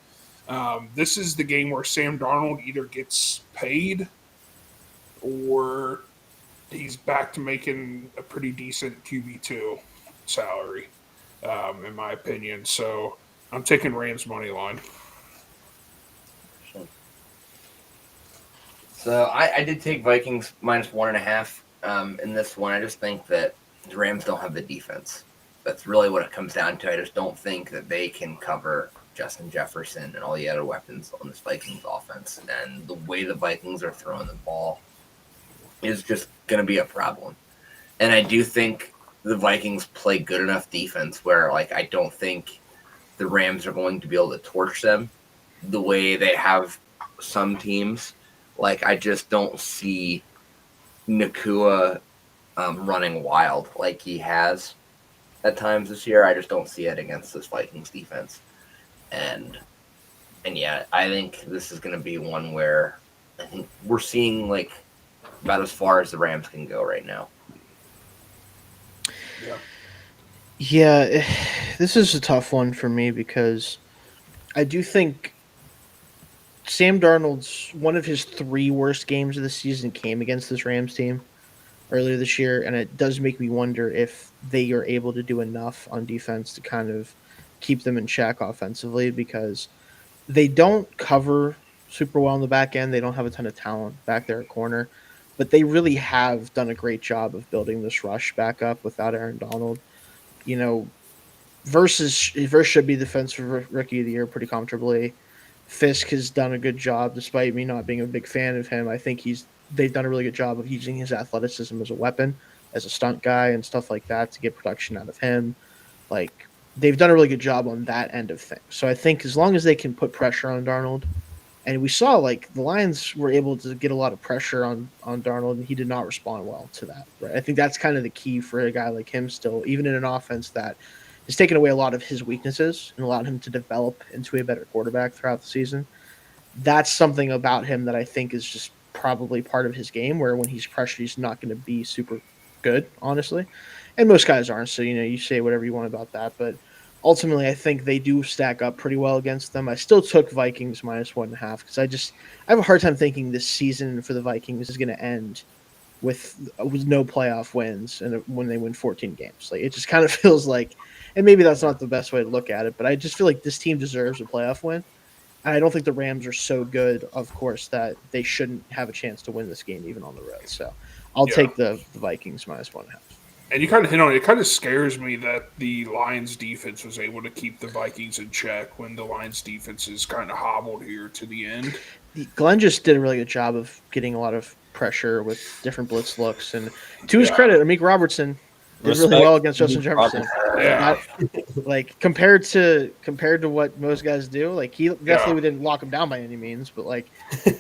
This is the game where Sam Darnold either gets paid or he's back to making a pretty decent QB2 salary, in my opinion. So I'm taking Rams money line. So I did take Vikings minus 1.5 in this one. I just think that the Rams don't have the defense. That's really what it comes down to. I just don't think that they can cover Justin Jefferson and all the other weapons on this Vikings offense. And the way the Vikings are throwing the ball is just going to be a problem. And I do think the Vikings play good enough defense where, like, I don't think the Rams are going to be able to torch them the way they have some teams. Like, I just don't see Nakua running wild like he has at times this year. I just don't see it against this Vikings defense. And yeah, I think this is going to be one where I think we're seeing like about as far as the Rams can go right now. Yeah, this is a tough one for me because I do think Sam Darnold's one of his 3 worst games of the season came against this Rams team earlier this year, and it does make me wonder if they are able to do enough on defense to kind of keep them in check offensively because they don't cover super well in the back end. They don't have a ton of talent back there at corner, but they really have done a great job of building this rush back up without Aaron Donald. You know, versus should be defensive rookie of the year pretty comfortably. Fisk has done a good job, despite me not being a big fan of him. I think they've done a really good job of using his athleticism as a weapon, as a stunt guy and stuff like that to get production out of him. Like they've done a really good job on that end of things. So I think as long as they can put pressure on Darnold, and we saw like the Lions were able to get a lot of pressure on Darnold, and he did not respond well to that. Right, I think that's kind of the key for a guy like him. Still, even in an offense that has taken away a lot of his weaknesses and allowed him to develop into a better quarterback throughout the season. That's something about him that I think is just probably part of his game. Where when he's pressured, he's not going to be super good, honestly, and most guys aren't. So you say whatever you want about that, but ultimately, I think they do stack up pretty well against them. I still took Vikings minus 1.5 because I have a hard time thinking this season for the Vikings is going to end with no playoff wins and when they win 14 games. Like it just kind of feels like, and maybe that's not the best way to look at it, but I just feel like this team deserves a playoff win. And I don't think the Rams are so good, of course, that they shouldn't have a chance to win this game even on the road. So I'll take the Vikings minus 1.5. And you kind of hit on it. It kind of scares me that the Lions defense was able to keep the Vikings in check when the Lions defense is kind of hobbled here to the end. Glenn just did a really good job of getting a lot of pressure with different blitz looks. And to his credit, Amik Robertson did really well against Justin Jefferson. Yeah. Like compared to what most guys do, like he definitely didn't lock him down by any means, but like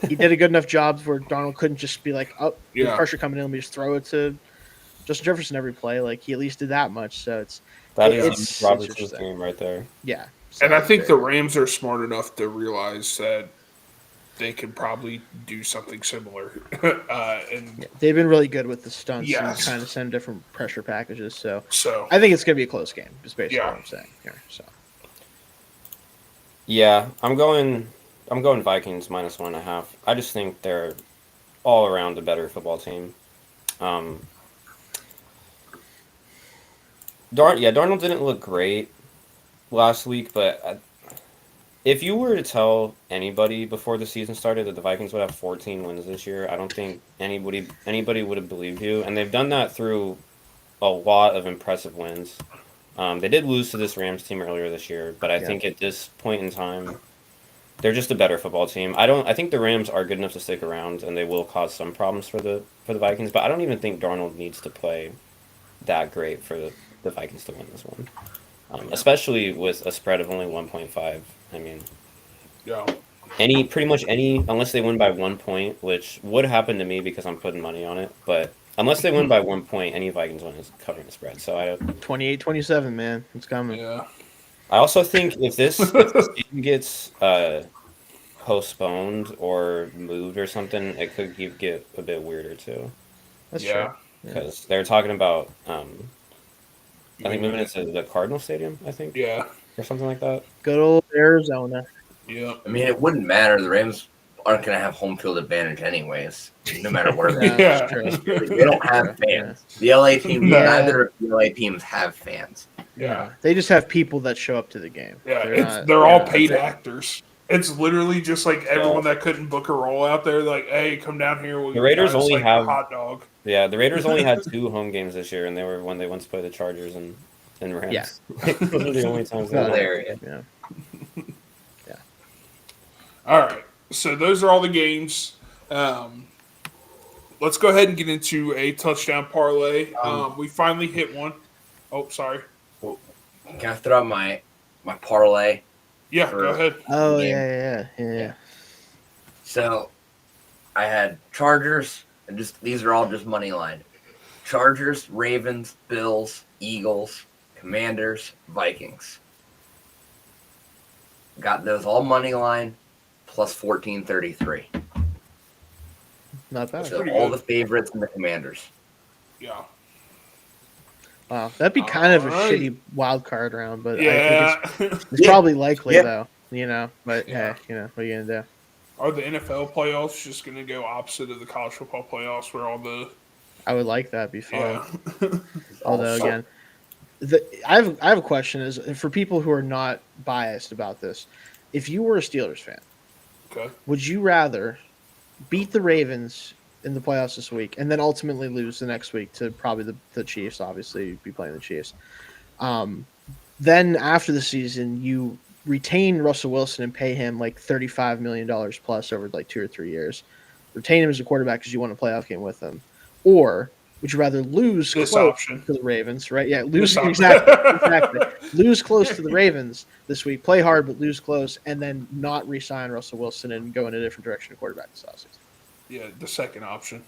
he did a good enough job where Darnold couldn't just be like, oh, there's pressure coming in, let me just throw it to Justin Jefferson every play. Like he at least did that much. So it's Robertson's game right there. Yeah. So and I think the Rams are smart enough to realize that they could probably do something similar. And they've been really good with the stunts and trying to send different pressure packages. So I think it's going to be a close game, is basically what I'm saying here. So yeah, I'm going Vikings minus 1.5. I just think they're all around a better football team. Darnold didn't look great last week, but If you were to tell anybody before the season started that the Vikings would have 14 wins this year, I don't think anybody would have believed you. And they've done that through a lot of impressive wins. They did lose to this Rams team earlier this year, but I think at this point in time, they're just a better football team. I think the Rams are good enough to stick around, and they will cause some problems for the Vikings. But I don't even think Darnold needs to play that great for the Vikings to win this one, especially with a spread of only 1.5. I mean, Yeah. pretty much any unless they win by 1 point, which would happen to me because I'm putting money on it. But unless they win by 1 point, any Vikings win is covering the spread. So 28-27, man, it's coming. Yeah. I also think if the season gets postponed or moved or something, it could get a bit weirder too. That's true. Because they're talking about I think moving it to the Cardinal Stadium, I think. Yeah. Or something like that. Good old Arizona. Yeah. I mean, it wouldn't matter. The Rams aren't going to have home field advantage anyways, no matter where they Yeah, Yeah. that's true. They don't have fans. The LA team, Yeah. neither of the LA teams have fans. Yeah. They just have people that show up to the game. Yeah. They're all paid that's it. actors. It's literally just like everyone that couldn't book a role out there, like, hey, come down here. The Raiders only have a hot dog. Yeah, the Raiders only had 2 home games this year, and they were when they went to play the Chargers and Rams. Yeah. Those are the only times they won. Hilarious. Yeah. All right. So those are all the games. Let's go ahead and get into a touchdown parlay. We finally hit one. Oh, sorry. Can I throw out my parlay? Yeah, go ahead. Oh game? yeah. So I had Chargers, and these are all just money line. Chargers, Ravens, Bills, Eagles, Commanders, Vikings. Got those all money line plus 1433. Not bad. So pretty all good. the favorites and the Commanders. Yeah. Wow, that'd be kind of a Alright. shitty wild card round, but I Yeah. think it's probably likely Yeah. though. But Yeah. hey, what are you gonna do? Are the NFL playoffs just going to go opposite of the college football playoffs where all the. I would like that. Be fun. Yeah. Although Also- again, I have a question: is for people who are not biased about this, if you were a Steelers fan, Okay. would you rather beat the Ravens in the playoffs this week and then ultimately lose the next week to probably the Chiefs? Obviously, you'd be playing the Chiefs. Then after the season, you retain Russell Wilson and pay him like $35 million plus over like 2 or 3 years. Retain him as a quarterback because you won a playoff game with him. Or would you rather lose This close option. to the Ravens, right? Yeah, lose This option. exactly. Lose close to the Ravens this week. Play hard, but lose close, and then not re-sign Russell Wilson and go in a different direction at quarterback this offseason. Yeah, the second option.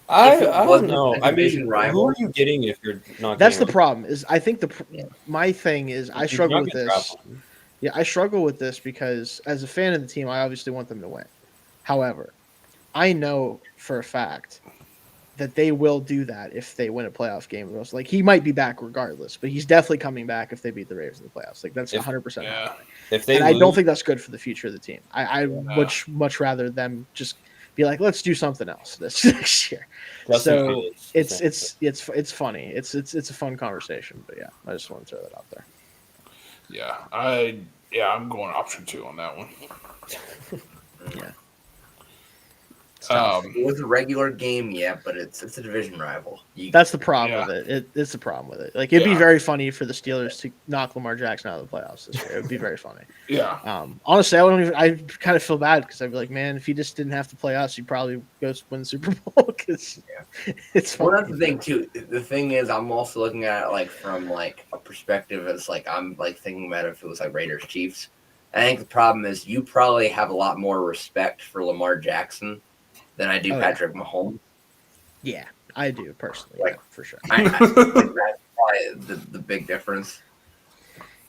I If it don't wasn't know. a I mean, division who rival- are you getting if you're not? That's the getting problem. Is I think my thing is I You're struggle not with getting this. Travis. Yeah, I struggle with this because as a fan of the team, I obviously want them to win. However, I know for a fact that they will do that if they win a playoff game. Like he might be back regardless, but he's definitely coming back if they beat the Ravens in the playoffs. Like that's 100%. Yeah. If they And I lose, don't think that's good for the future of the team. I much rather them just be like, let's do something else this next year. Justin So Fields- it's funny. It's a fun conversation. But yeah, I just want to throw that out there. Yeah. I'm going option 2 on that one. Yeah. It was a regular game, yeah, but it's a division rival. That's the problem Yeah. with it. It's the problem with it. Like it'd be Yeah. very funny for the Steelers to knock Lamar Jackson out of the playoffs this year. It would be very funny. Yeah. Honestly, I kind of feel bad because I'd be like, man, if he just didn't have to play us, he'd probably go win the Super Bowl because it's Well, funny. that's the thing too. The thing is, I'm also looking at it like from like a perspective as like I'm like thinking about if it was like Raiders Chiefs. I think the problem is you probably have a lot more respect for Lamar Jackson than I do Oh, yeah. Patrick Mahomes. Yeah, I do personally, Like- yeah, for sure. I think that's probably the big difference.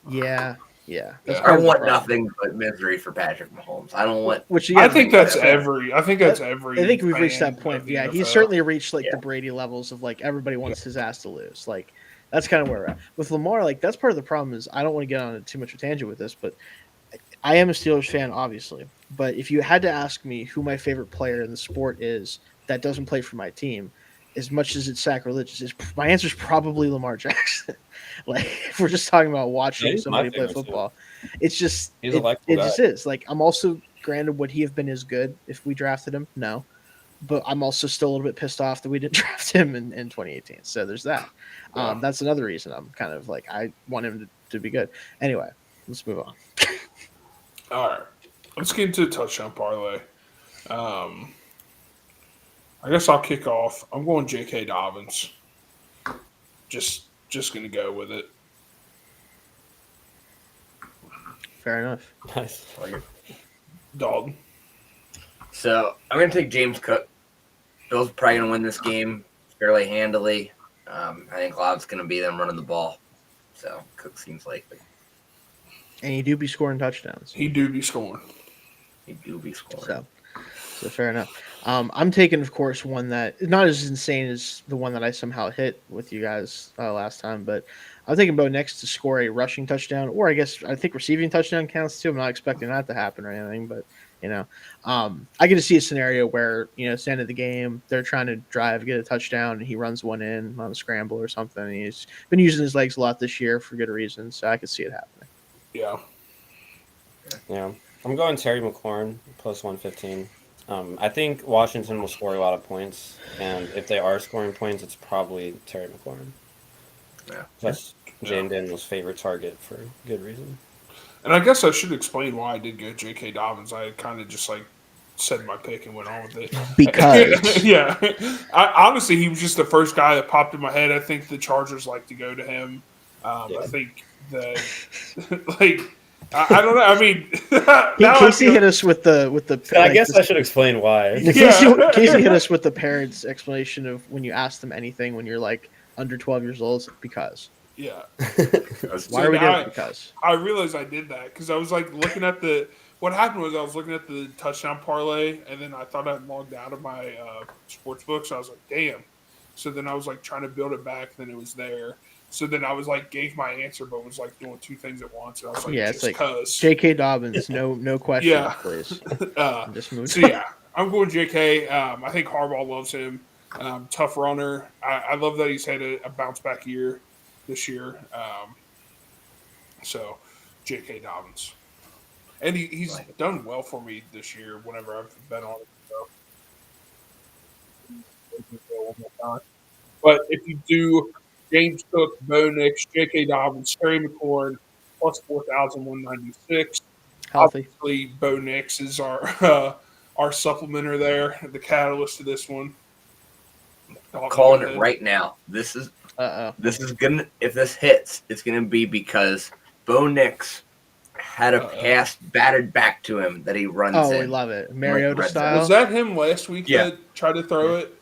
Yeah. That's Yeah. I part of the want problem. nothing but misery for Patrick Mahomes. I don't want. Which you I gotta think think that's about. every. I think that's every. I think we've reached fan that point. of the Yeah, he's NFL. certainly reached like Yeah. the Brady levels of like everybody wants his ass to lose. Like that's kind of where we're at with Lamar. Like that's part of the problem is I don't want to get on too much of a tangent with this, but I am a Steelers fan, obviously. But if you had to ask me who my favorite player in the sport is that doesn't play for my team, as much as it's sacrilegious, my answer is probably Lamar Jackson. Like if we're just talking about watching He's my somebody play favorite, too. football. It's just He's a it likable guy. just is. Like, I'm also granted, would he have been as good if we drafted him? No. But I'm also still a little bit pissed off that we didn't draft him in 2018. So there's that. Yeah. That's another reason I'm kind of like I want him to be good. Anyway, let's move on. All right. Let's get into the touchdown parlay. I guess I'll kick off. I'm going J.K. Dobbins. Just gonna go with it. Fair enough. Nice. Dalton. So I'm going to take James Cook. Bill's probably going to win this game fairly handily. I think Loud's going to be them running the ball. So Cook seems likely. And he do be scoring touchdowns. He do be scoring. He do be scoring. So fair enough. I'm taking, of course, one that is not as insane as the one that I somehow hit with you guys last time, but I'm taking Bo Nix to score a rushing touchdown, or I think receiving touchdown counts too. I'm not expecting that to happen or anything, but I get to see a scenario where it's the end of the game, they're trying to drive, get a touchdown, and he runs one in on a scramble or something. And he's been using his legs a lot this year for good reason, so I could see it happening. Yeah. I'm going Terry McLaurin plus 115. I think Washington will score a lot of points, and if they are scoring points, it's probably Terry McLaurin. Yeah. That's Jane Daniels' favorite target for good reason. And I guess I should explain why I did go J.K. Dobbins. I kind of just said my pick and went on with it. Because yeah, honestly, he was just the first guy that popped in my head. I think the Chargers like to go to him. I think that I don't know. I mean, Casey hit us with the. I guess I should explain why. Casey hit us with the parents' explanation of when you ask them anything when you're like under 12 years old. It's because. Yeah. Why are we doing it? Because I realized I did that because I was looking at the. What happened was I was looking at the touchdown parlay, and then I thought I'd logged out of my sports book, so I was like, "Damn!" So then I was trying to build it back, then it was there. So then I was gave my answer, but was doing two things at once. And I was yeah, just because J.K. Dobbins, no question, yeah. please. Just move. So yeah, I'm going J.K. I think Harbaugh loves him. Tough runner. I love that he's had a bounce back year this year. So J.K. Dobbins, and he's done well for me this year. Whenever I've been on it, so. But if you do James Cook, Bo Nix, J.K. Dobbins, Terry McLaurin, plus 4,196. Healthy. Obviously, Bo Nix is our supplementer there, the catalyst to this one. Calling it right now. This is gonna. If this hits, it's gonna be because Bo Nix had a pass batted back to him that he runs. Oh, in. We love it, Mariota style. Was that him last week that tried to throw it?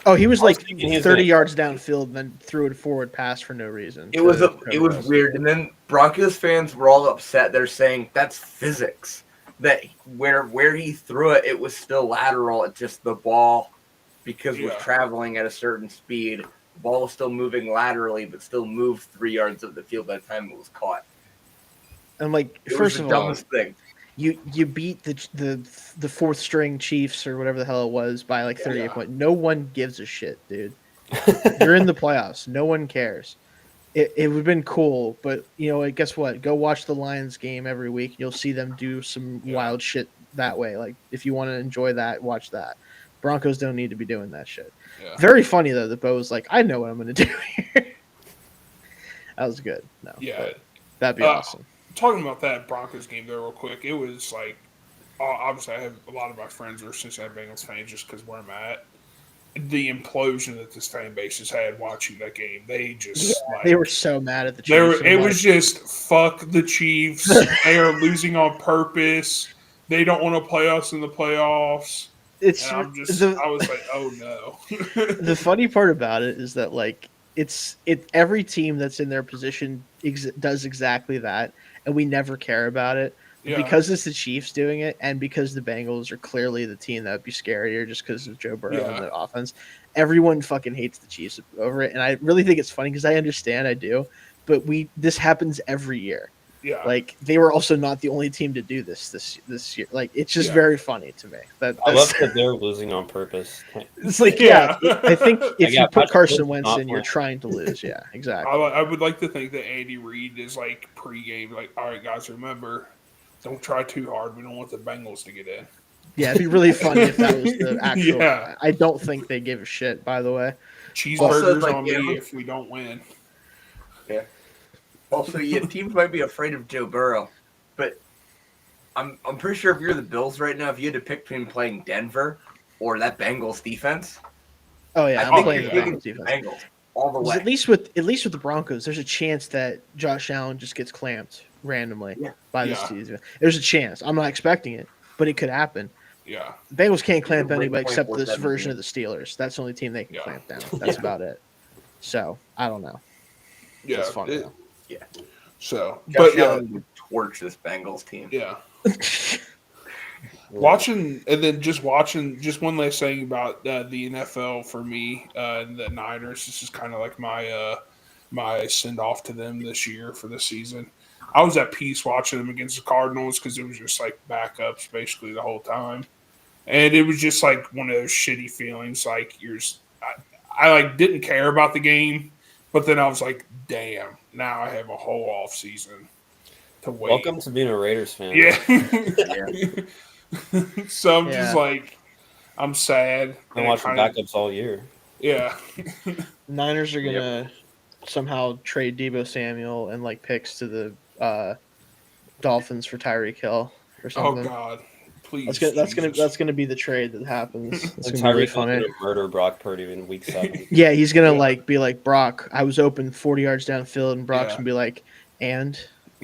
Oh, he was 30 yards downfield, then threw a forward pass for no reason. It was weird, and then Broncos fans were all upset. They're saying that's physics. That where he threw it, it was still lateral. It's just the ball, because it was traveling at a certain speed. The ball was still moving laterally, but still moved 3 yards up the field by the time it was caught. And first of all, thing. You beat the fourth string Chiefs or whatever the hell it was by 38 points. No one gives a shit, dude. You're in the playoffs. No one cares. It would have been cool, but guess what? Go watch the Lions game every week. You'll see them do some wild shit that way. If you want to enjoy that, watch that. Broncos don't need to be doing that shit. Yeah. Very funny though that Bo was like, I know what I'm going to do here. That was good. No, yeah, that'd be awesome. Talking about that Broncos game there real quick, it was obviously I have a lot of my friends are Cincinnati Bengals fans just because where I'm at. The implosion that this fan base has had watching that game, they just they were so mad at the Chiefs. It was just fuck the Chiefs. They are losing on purpose. They don't want to play us in the playoffs. I was like, oh no. The funny part about it is that every team that's in their position does exactly that, and we never care about it. Yeah. Because it's the Chiefs doing it, and because the Bengals are clearly the team that would be scarier just because of Joe Burrow and the offense, everyone fucking hates the Chiefs over it. And I really think it's funny because I understand, I do, but this happens every year. Yeah. Like they were also not the only team to do this year. Like it's just Yeah. very funny to me. I love that they're losing on purpose. It's like Yeah. I think if Yeah, you put Patrick Carson Mahomes Wentz not in, you're playing. trying to lose. Yeah, exactly. I would like to think that Andy Reid is like pregame, like, all right, guys, remember, don't try too hard. We don't want the Bengals to get in. Yeah, it'd be really funny if that was the actual. Yeah. I don't think they give a shit. By the way, Cheeseburgers like, on you me know- if we don't win. Also, teams might be afraid of Joe Burrow, but I'm pretty sure if you're the Bills right now, if you had to pick between playing Denver or that Bengals defense, oh yeah, I I'm think playing you're the taking Bengals defense. Bengals all the 'Cause way. at least with the Broncos, there's a chance that Josh Allen just gets clamped randomly by this Yeah. season. There's a chance. I'm not expecting it, but it could happen. Yeah. The Bengals can't clamp win anybody except this 24-17 version of the Steelers. That's the only team they can Yeah. clamp down. That's Yeah. about it. So I don't know. Yeah. That's funny. it- So, Josh but yeah, Allen would torch this Bengals team. yeah. Watching and then just one last thing about the NFL for me and the Niners. This is kind of like my send off to them this year for the season. I was at peace watching them against the Cardinals because it was just like backups basically the whole time, and it was just like one of those shitty feelings. Like I like didn't care about the game, but then I was like, damn, now I have a whole off season to wait. Welcome to being a Raiders fan. Yeah. Yeah. So I'm Yeah. just like, I'm sad. I'm and it watching kinda- backups all year. Yeah. Niners are gonna somehow trade Debo Samuel and like picks to the Dolphins for Tyreek Hill or Oh something. God. Please. That's gonna be the trade that happens. It's And gonna be really Tyreek is funny. going to murder Brock Purdy in week 7. Yeah, he's gonna Yeah. like be like Brock. I was open 40 yards downfield, and Brock's Yeah. gonna be like, and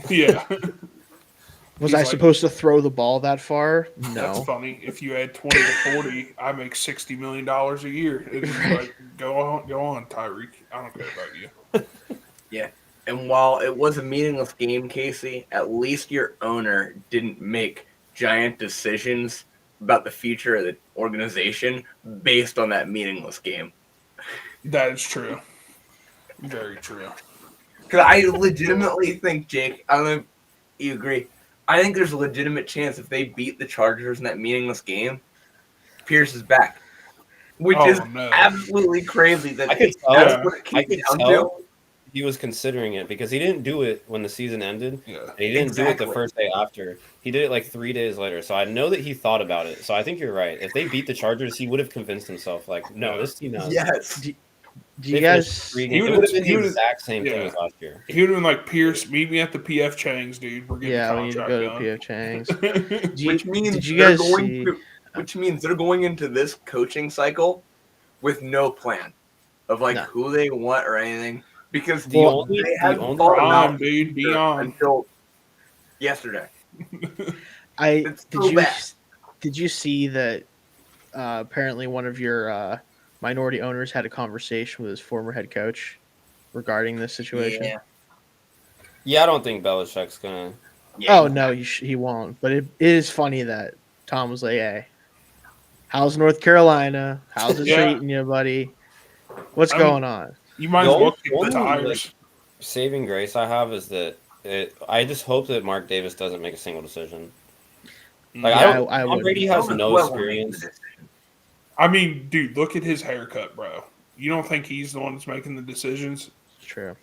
Yeah. was He's I like- supposed to throw the ball that far? That's No. funny. If you add 20 to 40, I make $60 million a year. It's like, go on, Tyreek. I don't care about you. And while it was a meaningless game, Casey, at least your owner didn't make giant decisions about the future of the organization based on that meaningless game. That is true. Very true. Because I legitimately think, Jake, I don't know if you agree, I think there's a legitimate chance if they beat the Chargers in that meaningless game, Pierce is back. Which Oh, is no. absolutely crazy that I could tell. that's what it I came could down to. tell he was considering it because he didn't do it when the season ended. Yeah. And he didn't do it Exactly. the first day after. He did it like 3 days later. So I know that he thought about it. So I think you're right. If they beat the Chargers, he would have convinced himself, like, no, this team has. Yes. Do they you finished guys? 3 He games. It would've- would have been he the would've- exact same thing yeah. as last year. He would have been like, Pierce, meet me at the PF Chang's, dude. We're getting Yeah, the we need to contract go to PF Chang's. done. Do you- Which means did you they're guys going see? to, which means they're going into this coaching cycle with no plan of like No. who they want or anything because The Well, only, they the haven't only thought Be on, about dude. Be on. until yesterday. It's Did so you bad. did you see that? Apparently, one of your minority owners had a conversation with his former head coach regarding this situation. Yeah. Yeah, I don't think Belichick's gonna. Oh no, he won't. But it is funny that Tom was like, "Hey, how's North Carolina? How's it Yeah. treating you, buddy? What's I mean, going on?" You might The as well only- kick the only, tires. Saving grace I have is that I just hope that Mark Davis doesn't make a single decision. Like Yeah, I I Tom would. Brady has Thomas no Well will make the experience. decision. I mean, dude, look at his haircut, bro. You don't think he's the one that's making the decisions? It's true.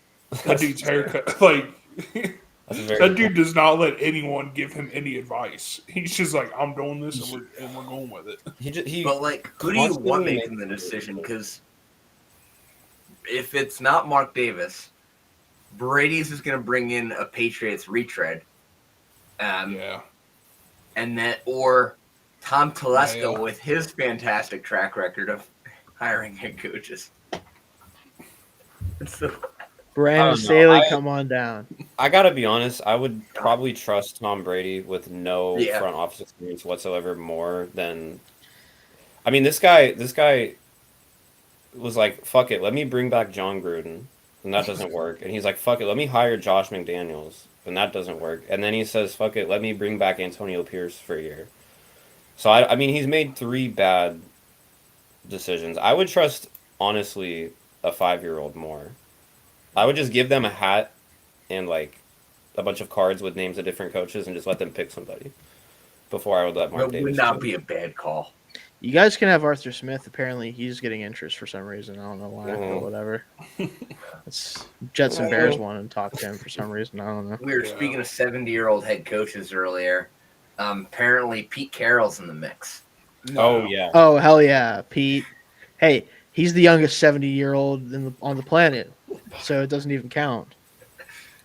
That dude's haircut, like, That's a very that dude does not let anyone give him any advice. He's just like, I'm doing this and we're going with it. he But like, who do you constantly want makes making the decision? Because if it's not Mark Davis, Brady's is going to bring in a Patriots retread, Yeah. and that or Tom Telesco Yeah. with his fantastic track record of hiring head coaches. So, Brandon I don't know. Staley, come on down. I gotta be honest. I would probably trust Tom Brady with no Yeah. front office experience whatsoever more than. I mean, this guy was like, "Fuck it, let me bring back John Gruden," and that doesn't work. And he's like, "Fuck it, let me hire Josh McDaniels," and that doesn't work. And then he says, "Fuck it, let me bring back Antonio Pierce for a year." So I mean, he's made 3 bad decisions. I would trust honestly a 5-year-old more. I would just give them a hat and like a bunch of cards with names of different coaches and just let them pick somebody before I would let Mark That Davis. would not be a bad call. You guys can have Arthur Smith. Apparently, he's getting interest for some reason. I don't know why, but whatever. It's Jets and Bears wanted to talk to him for some reason. I don't know. We were speaking of 70-year-old head coaches earlier. Apparently, Pete Carroll's in the mix. No. Oh yeah. Oh hell yeah, Pete. Hey, he's the youngest 70-year-old on the planet, so it doesn't even count.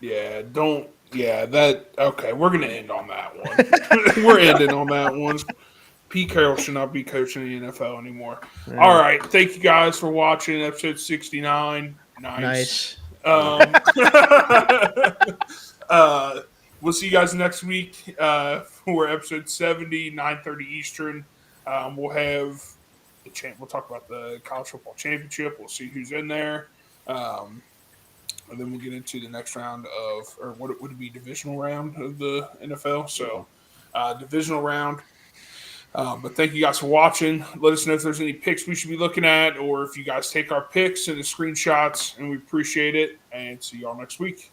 Yeah, don't. Yeah, that. Okay, we're gonna end on that one. We're ending on that one. Pete Carroll should not be coaching the NFL anymore. Yeah. All right, thank you guys for watching episode 69. Nice. We'll see you guys next week for episode 70, 9:30 Eastern. We'll have we'll talk about the college football championship. We'll see who's in there. And then we'll get into the next round or what would it be, divisional round of the NFL. So, divisional round. But thank you guys for watching. Let us know if there's any picks we should be looking at, or if you guys take our picks and the screenshots, and we appreciate it. And see y'all next week.